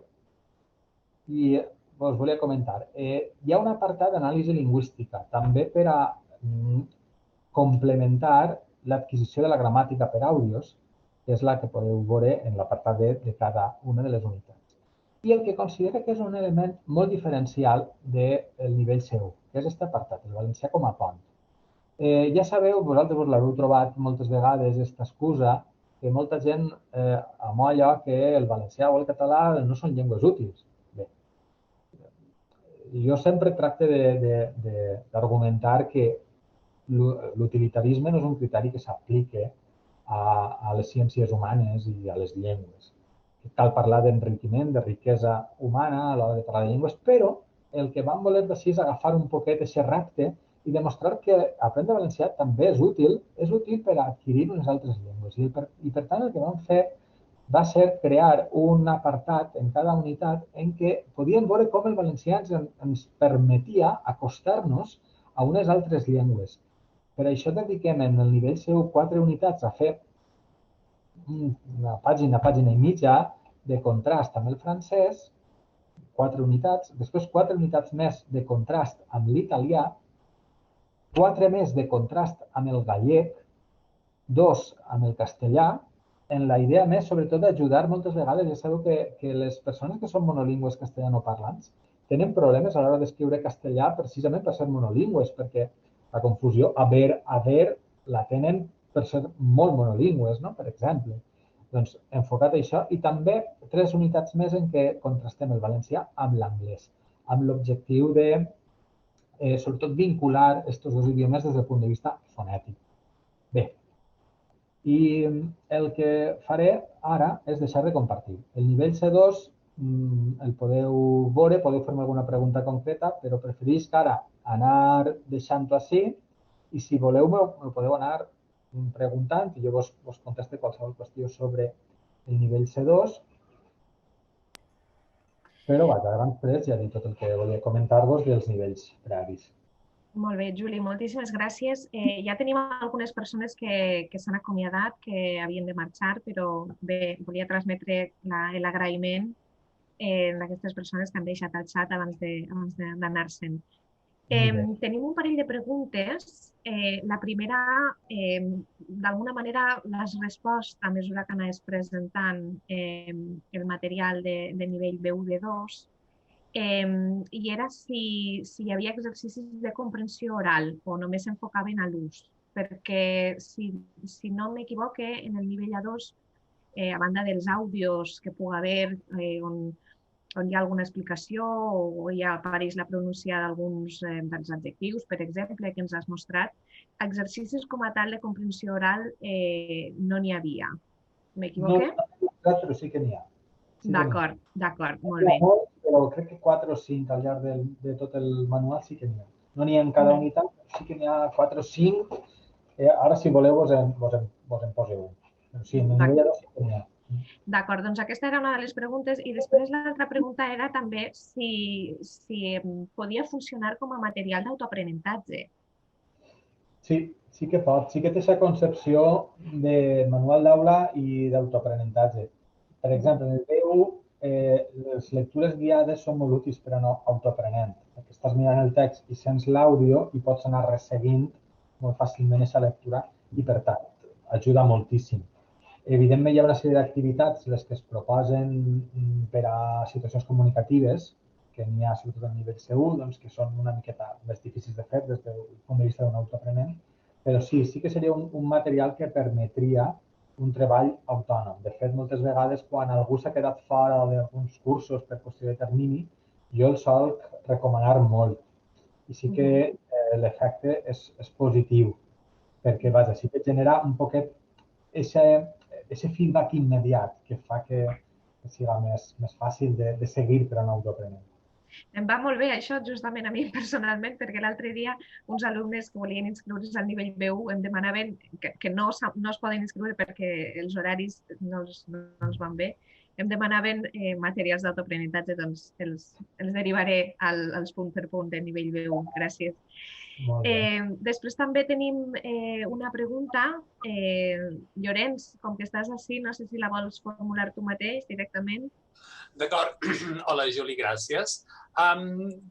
I us volia comentar, hi ha un apartat d'anàlisi lingüística, també per a complementar l'adquisició de la gramàtica per àudios, que és la que podeu veure en l'apartat de cada una de les unitats. I el que considera que és un element molt diferencial del nivell C1, que és aquest apartat, el valencià com a pont. Ja sabeu, vosaltres us l'heu trobat moltes vegades, aquesta excusa, que molta gent amolla que el valencià o el català no són llengües útils. Bé, jo sempre tracte d'argumentar que l'utilitarisme no és un criteri que s'apliqui a les ciències humanes i a les llengües. Cal parlar d'enriquiment, de riquesa humana a l'hora de parlar de llengües, però el que vam voler d'ací és agafar un poquet aquest repte i demostrar que aprendre valencià també és útil per adquirir unes altres llengües. I per tant el que vam fer va ser crear un apartat en cada unitat en què podíem veure com el valencià ens permetia acostar-nos a unes altres llengües. Per això dediquem en el nivell C1 4 unitats a fer una pàgina i mitja de contrast amb el francès, 4 unitats, després 4 unitats més de contrast amb l'italià, 4 més de contrast amb el gallec, 2 amb el castellà, en la idea més, sobretot, d'ajudar moltes vegades. Ja sabeu que les persones que són monolingües castellanoparlants tenen problemes a l'hora d'escriure castellà precisament per ser monolingües, perquè la confusió haver la tenen per ser molt monolingües, no? Per exemple. Doncs enfocat a això i també 3 unitats més en què contrastem el valencià amb l'anglès, amb l'objectiu de, sobretot, vincular aquests dos idiomes des del punt de vista fonètic. Bé, i el que faré ara és deixar de compartir. El nivell C2 el podeu veure, podeu fer-me alguna pregunta concreta, però preferisc ara anar deixant-ho així i si voleu me podeu anar preguntant i jo vos conteste qualsevol qüestió sobre el nivell C2. Però vaja, a grans trets ja he dit tot el que volia comentar-vos dels nivells previs. Molt bé, Juli, moltíssimes gràcies. Ja tenim algunes persones que s'han acomiadat, que havien de marxar, però bé, volia transmetre l'agraïment d'aquestes persones que han deixat el xat abans d'anar-se'n. Tenim un parell de preguntes. La primera, d'alguna manera, l'has respost a mesura que anaves presentant el material de nivell B1-B2, i era si hi havia exercicis de comprensió oral o només s'enfocaven a l'ús. Perquè, si no m'equivoque, en el nivell A2, a banda dels àudios que pugui haver, on hi ha alguna explicació o hi apareix la pronúncia d'alguns dels adjectius, per exemple, que ens has mostrat, exercicis com a tal de comprensió oral no n'hi havia. M'equivoque? No, però sí que n'hi ha. D'acord, molt bé. Però crec que 4 o 5 al llarg de tot el manual sí que n'hi ha. No n'hi ha en cada unitat, però sí que n'hi ha 4 o 5. Ara, si voleu, vos en poseu un. Però sí, en el nivell 2 sí que n'hi ha. D'acord, doncs aquesta era una de les preguntes i després l'altra pregunta era també si podia funcionar com a material d'autoaprenentatge. Sí que pot. Sí que té aquesta concepció de manual d'aula i d'autoaprenentatge. Per exemple, en el B1 les lectures guiades són molt útils per a autoaprenent, perquè estàs mirant el text i sents l'àudio i pots anar resseguint molt fàcilment aquesta lectura i, per tant, ajuda moltíssim. Evidentment, hi ha una sèrie d'activitats, les que es proposen per a situacions comunicatives, que n'hi ha sobretot a nivell C1, doncs, que són una miqueta més difícils de fer des del punt de vista d'un autoaprenent, però sí que seria un material que permetria un treball autònom. De fet, moltes vegades, quan algú s'ha quedat fora d'alguns cursos per qüestió de termini, jo el solc recomanar molt. I sí que l'efecte és positiu, perquè, vaja, sí que genera un poquet aquest feedback immediat que fa que sigui més fàcil de seguir per a un autoaprenent. Em va molt bé això, justament a mi personalment, perquè l'altre dia uns alumnes que volien inscriure's al nivell B1 em demanaven que no es poden inscriure perquè els horaris no els van bé em demanaven materials d'autoaprenentatge, doncs els derivaré als punt per punt de nivell B1. Gràcies. Molt bé. Després també tenim una pregunta. Llorenç, com que estàs així, no sé si la vols formular tu mateix directament. D'acord. Hola, Juli, gràcies.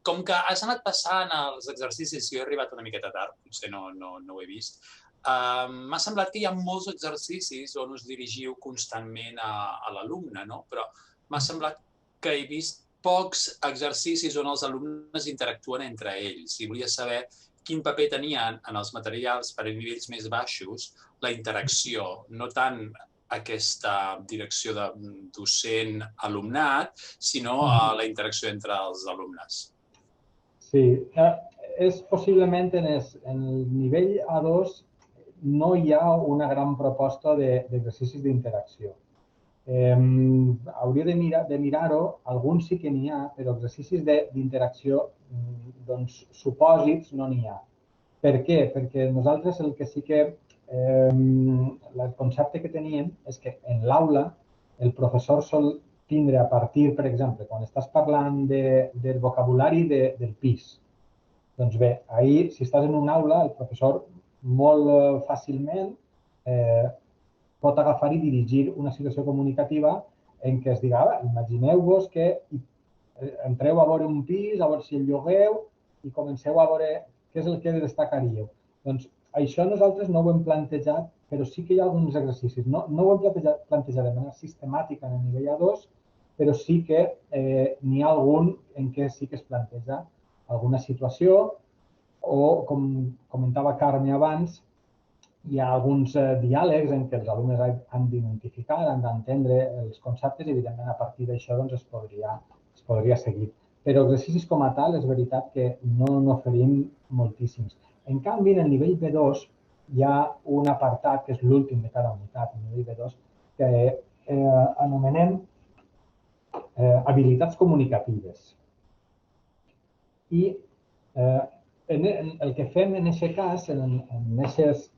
Com que has anat passant els exercicis, jo he arribat una miqueta tard, potser no ho he vist, m'ha semblat que hi ha molts exercicis on us dirigiu constantment a l'alumne, no? Però m'ha semblat que he vist pocs exercicis on els alumnes interactuen entre ells. I volia saber quin paper tenien en els materials per a nivells més baixos la interacció, no tant aquesta direcció de docent-alumnat, sinó la interacció entre els alumnes. Sí, és possiblement en el nivell A2 no hi ha una gran proposta d'exercicis d'interacció. Hauria de mirar-ho, alguns sí que n'hi ha, però exercicis d'interacció, doncs, supòsits no n'hi ha. Per què? Perquè nosaltres el que sí que el concepte que teníem és que en l'aula el professor sol tindre a partir, per exemple, quan estàs parlant del vocabulari del pis. Doncs bé, ahir, si estàs en una aula, el professor molt fàcilment pot agafar i dirigir una situació comunicativa en què es diga, imagineu-vos que entreu a veure un pis, a veure si el llogueu i comenceu a veure què és el que destacaríeu. Doncs això nosaltres no ho hem plantejat, però sí que hi ha alguns exercicis. No ho hem plantejat de manera sistemàtica en el nivell A2, però sí que n'hi ha algun en què sí que es planteja alguna situació o, com comentava Carme abans, hi ha alguns diàlegs en què els alumnes han d'identificar, han d'entendre els conceptes i, evidentment, a partir d'això es podria seguir. Però exercicis com a tal, és veritat que no n'oferim moltíssims. En canvi, en el nivell B2 hi ha un apartat, que és l'últim de cada unitat, el nivell B2, que anomenem habilitats comunicatives. I el que fem en aquest cas, en aquestes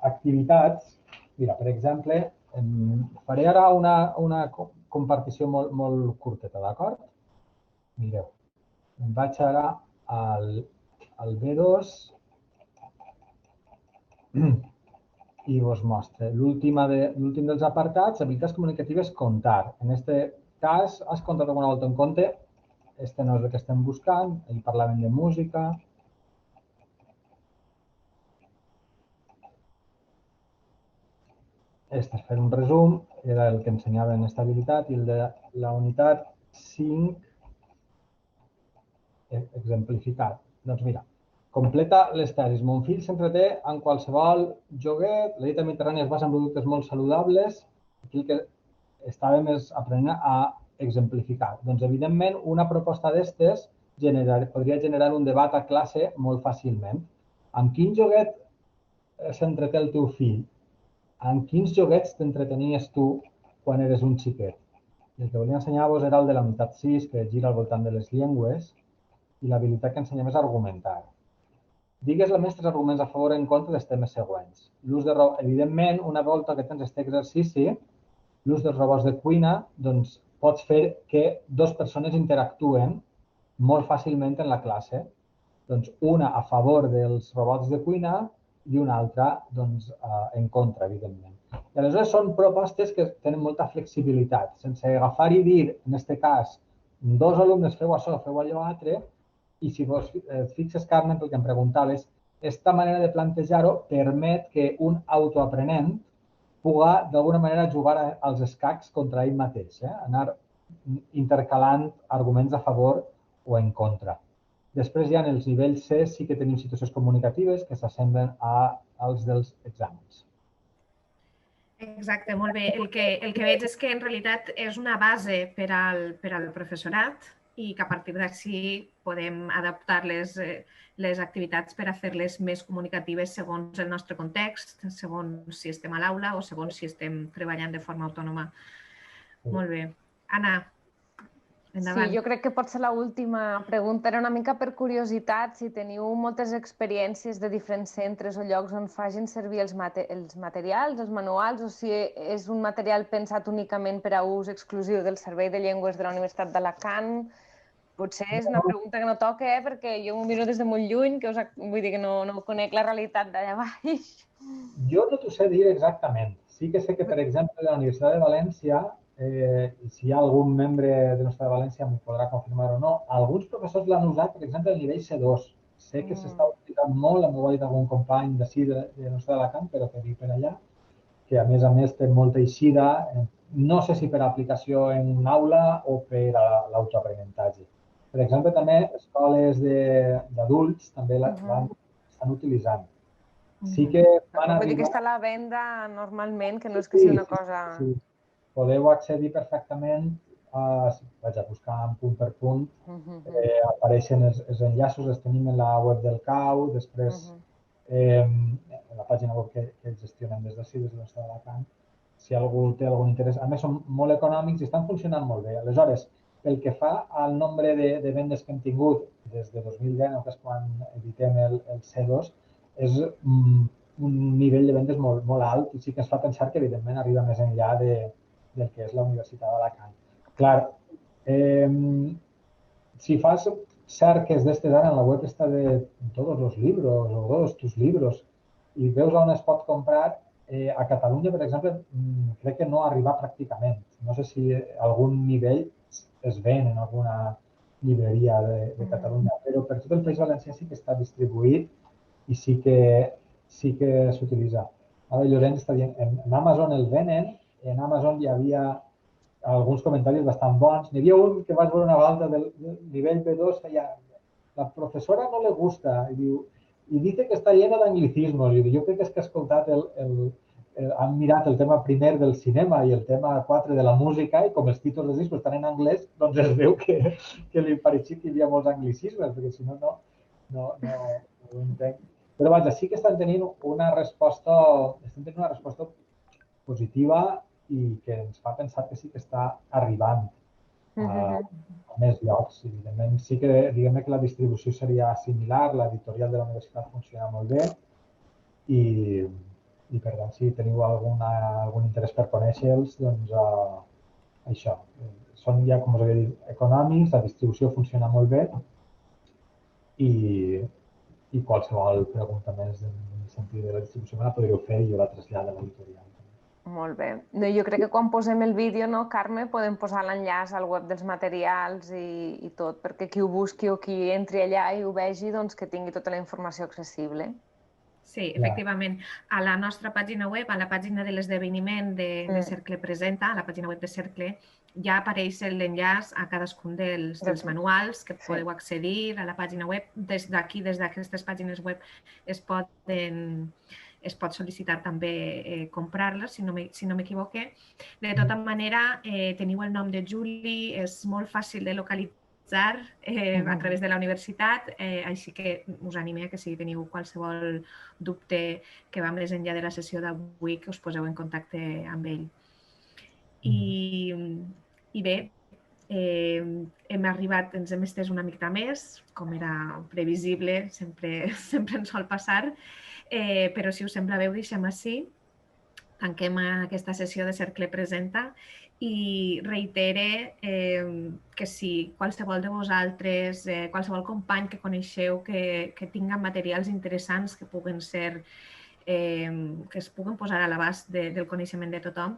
activitats, mira, per exemple, faré ara una compartició molt curteta, d'acord? Mireu, em vaig ara al B2 i vos mostra l'últim dels apartats, habilitats comunicatives, contar. En aquest cas, has comptat alguna volta en compte? Este no és el que estem buscant, ahir parlàvem de música. Este és fer un resum, era el que ensenyava en aquesta habilitat, i el de la unitat 5, exemplificat. Doncs mira, completa les tesis. Mon fill s'entreté en qualsevol joguet, la dieta mediterrània es basa en productes molt saludables. Aquí el que estàvem és aprenent a exemplificar. Doncs, evidentment, una proposta d'estes podria generar un debat a classe molt fàcilment. Amb quin joguet s'entreté el teu fill? En quins joguets t'entretenies tu quan eres un xiquet? I el que volia ensenyar-vos era el de la unitat 6, que gira al voltant de les llengües, i l'habilitat que ensenyem és argumentar. Digues els mestres arguments a favor o en contra dels temes següents. Evidentment, una volta que tens aquest exercici, l'ús dels robots de cuina, doncs pots fer que dues persones interactuen molt fàcilment en la classe. Doncs una a favor dels robots de cuina i una altra doncs, en contra, evidentment. I aleshores són propostes que tenen molta flexibilitat, sense agafar i dir, en aquest cas, dos alumnes feu això, feu allò altre, i si vos fixes, Carmen, pel que em preguntaves, aquesta manera de plantejar-ho permet que un autoaprenent pugui, d'alguna manera, jugar als escacs contra ell mateix, anar intercalant arguments a favor o en contra. Després, ja en els nivells C, sí que tenim situacions comunicatives que s'assemblen als dels exàmens. Exacte, molt bé. El que veig és que en realitat és una base per al professorat i que a partir d'ací podem adaptar les activitats per a fer-les més comunicatives segons el nostre context, segons si estem a l'aula o segons si estem treballant de forma autònoma. Molt bé. Anna, endavant. Sí, jo crec que pot ser l'última pregunta. Era una mica per curiositat, si teniu moltes experiències de diferents centres o llocs on facin servir els materials, els manuals, o si és un material pensat únicament per a ús exclusiu del Servei de Llengües de la Universitat d'Alacant. Potser és una pregunta que no toca, perquè jo m'ho miro des de molt lluny, que vull dir que no conec la realitat d'allà baix. Jo no t'ho sé dir exactament. Sí que sé que, per exemple, la Universitat de València, i si hi ha algun membre de la Universitat de València m'ho podrà confirmar o no, alguns professors l'han usat, per exemple, al nivell C2. Sé que s'està utilitzant molt, m'ho va dir algun company d'ací de la Universitat d'Alacant, però que viu per allà, que a més té molta eixida, no sé si per aplicació en una aula o per a l'autoaprenentatge. Per exemple, també escoles d'adults també l'estan utilitzant. Sí que van Vull dir que arribar... està a la venda normalment, que no és que sigui una cosa... Sí. Podeu accedir perfectament, vaig a buscar en punt per punt, apareixen els enllaços, els tenim en la web del CAU, després en la pàgina web que gestionem des d'ací, des de l'Estat d'Alacant, si algú té algun interès. A més, són molt econòmics i estan funcionant molt bé. Aleshores, pel que fa al nombre de vendes que hem tingut des de 2010, que és quan editem el C2, és un nivell de vendes molt alt i sí que ens fa pensar que, evidentment, arriba més enllà del que és la Universitat d'Alacant. Clar, si fas cerques d'estes ara en la web està de tots els llibres o todos tus libros i veus on es pot comprar, a Catalunya, per exemple, crec que no arriba pràcticament. No sé si a algun nivell es ven en alguna llibreria de Catalunya, però per tot el País Valencià sí que està distribuït i sí que s'utilitza. Ara Llorenç està dient, en Amazon el venen, en Amazon hi havia alguns comentaris bastant bons. N'hi havia un que vaig veure una volta del nivell B2, la professora no le gusta, i diu, y dice que está lleno d'anglicismos. Jo crec que és que ha escoltat han mirat el tema primer del cinema i el tema 4 de la música i com els títols dels discos estan en anglès, doncs es veu que li pareixia que hi havia molts anglicismes, perquè si no ho entenc. Però vaja, sí que estan tenint una resposta positiva i que ens fa pensar que sí que està arribant a més llocs. Evidentment, sí que diguem que la distribució seria similar, l'editorial de la universitat funciona molt bé i per tant, si teniu algun interès per conèixer-los, doncs això. Són ja, com us havia dit, econòmics, la distribució funciona molt bé i qualsevol pregunta més en el sentit de la distribució me la podríeu fer i jo la trasllado a l'editorial. Molt bé. Jo crec que quan posem el vídeo, no, Carme, podem posar l'enllaç al web dels materials i tot, perquè qui ho busqui o qui entri allà i ho vegi, doncs que tingui tota la informació accessible. Sí, efectivament. A la nostra pàgina web, a la pàgina de l'esdeveniment de Cercle Presenta, a la pàgina web de Cercle, ja apareix l'enllaç a cadascun dels manuals que podeu accedir a la pàgina web. Des d'aquí, des d'aquestes pàgines web, es pot sol·licitar també comprar-les, si no m'equivoque. De tota manera, teniu el nom de Juli, és molt fàcil de localitzar a través de la universitat, així que us anime que si teniu qualsevol dubte que va més enllà de la sessió d'avui, que us poseu en contacte amb ell. I bé, hem arribat, ens hem estès una mica més, com era previsible, sempre ens sol passar, però si us sembla bé ho deixem així, tanquem aquesta sessió de Cercle Presenta i reitere que si qualsevol de vosaltres, qualsevol company que coneixeu que tinga materials interessants que es puguen posar a l'abast del coneixement de tothom,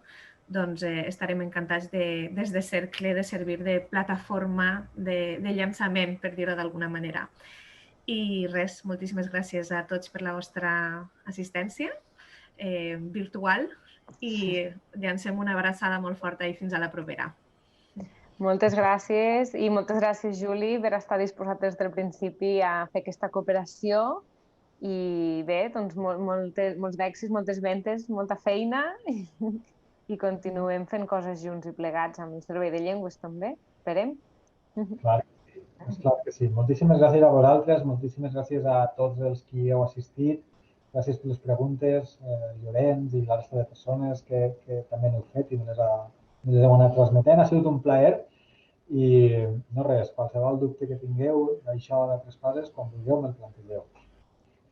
doncs estarem encantats des de Cercle de servir de plataforma de llançament, per dir-ho d'alguna manera. I res, moltíssimes gràcies a tots per la vostra assistència virtual i llancem una abraçada molt forta i fins a la propera. Moltes gràcies i moltes gràcies, Juli, per estar disposat des del principi a fer aquesta cooperació i bé, doncs molts d'èxits, moltes ventes, molta feina i continuem fent coses junts i plegats amb el Servei de Llengües també, esperem. Clar que sí. Moltíssimes gràcies a vosaltres, moltíssimes gràcies a tots els qui heu assistit. Gràcies per les preguntes, Llorenç i la resta de persones que també n'heu fet i me les heu anat transmetent. Ha sigut un plaer I no res, qualsevol dubte que tingueu d'això o d'altres coses, quan vulgueu me'l plantilleu.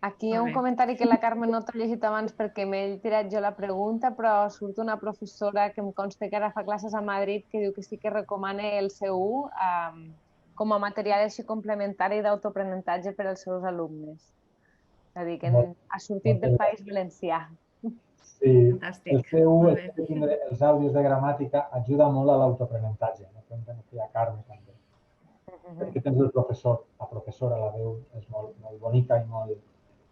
Aquí hi ha un comentari que la Carme no t'ha llegit abans perquè m'he tirat jo la pregunta, però surt una professora que em consta que ara fa classes a Madrid que diu que sí que recomana el C1 com a material així complementari d'autoaprenentatge per als seus alumnes. És a dir, que ha sortit del País Valencià. Sí, Fantàstic. el C1, Molt el bé. fet de tindre els àudios de gramàtica ajuda molt a l'autoaprenentatge. No fem que a Carme també. Perquè tens el professor, la professora, la veu és molt bonica i molt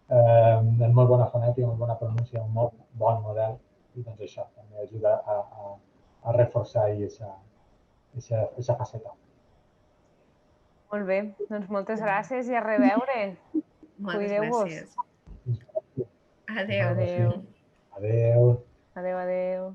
bona fonètica, molt bona pronúncia, un molt bon model, i doncs això també ajuda a reforçar aquesta faceta. Molt bé, doncs moltes gràcies i a reveure. Moltes Cuideu-vos. gràcies. Adéu. Adéu. Adéu. Adéu, adéu.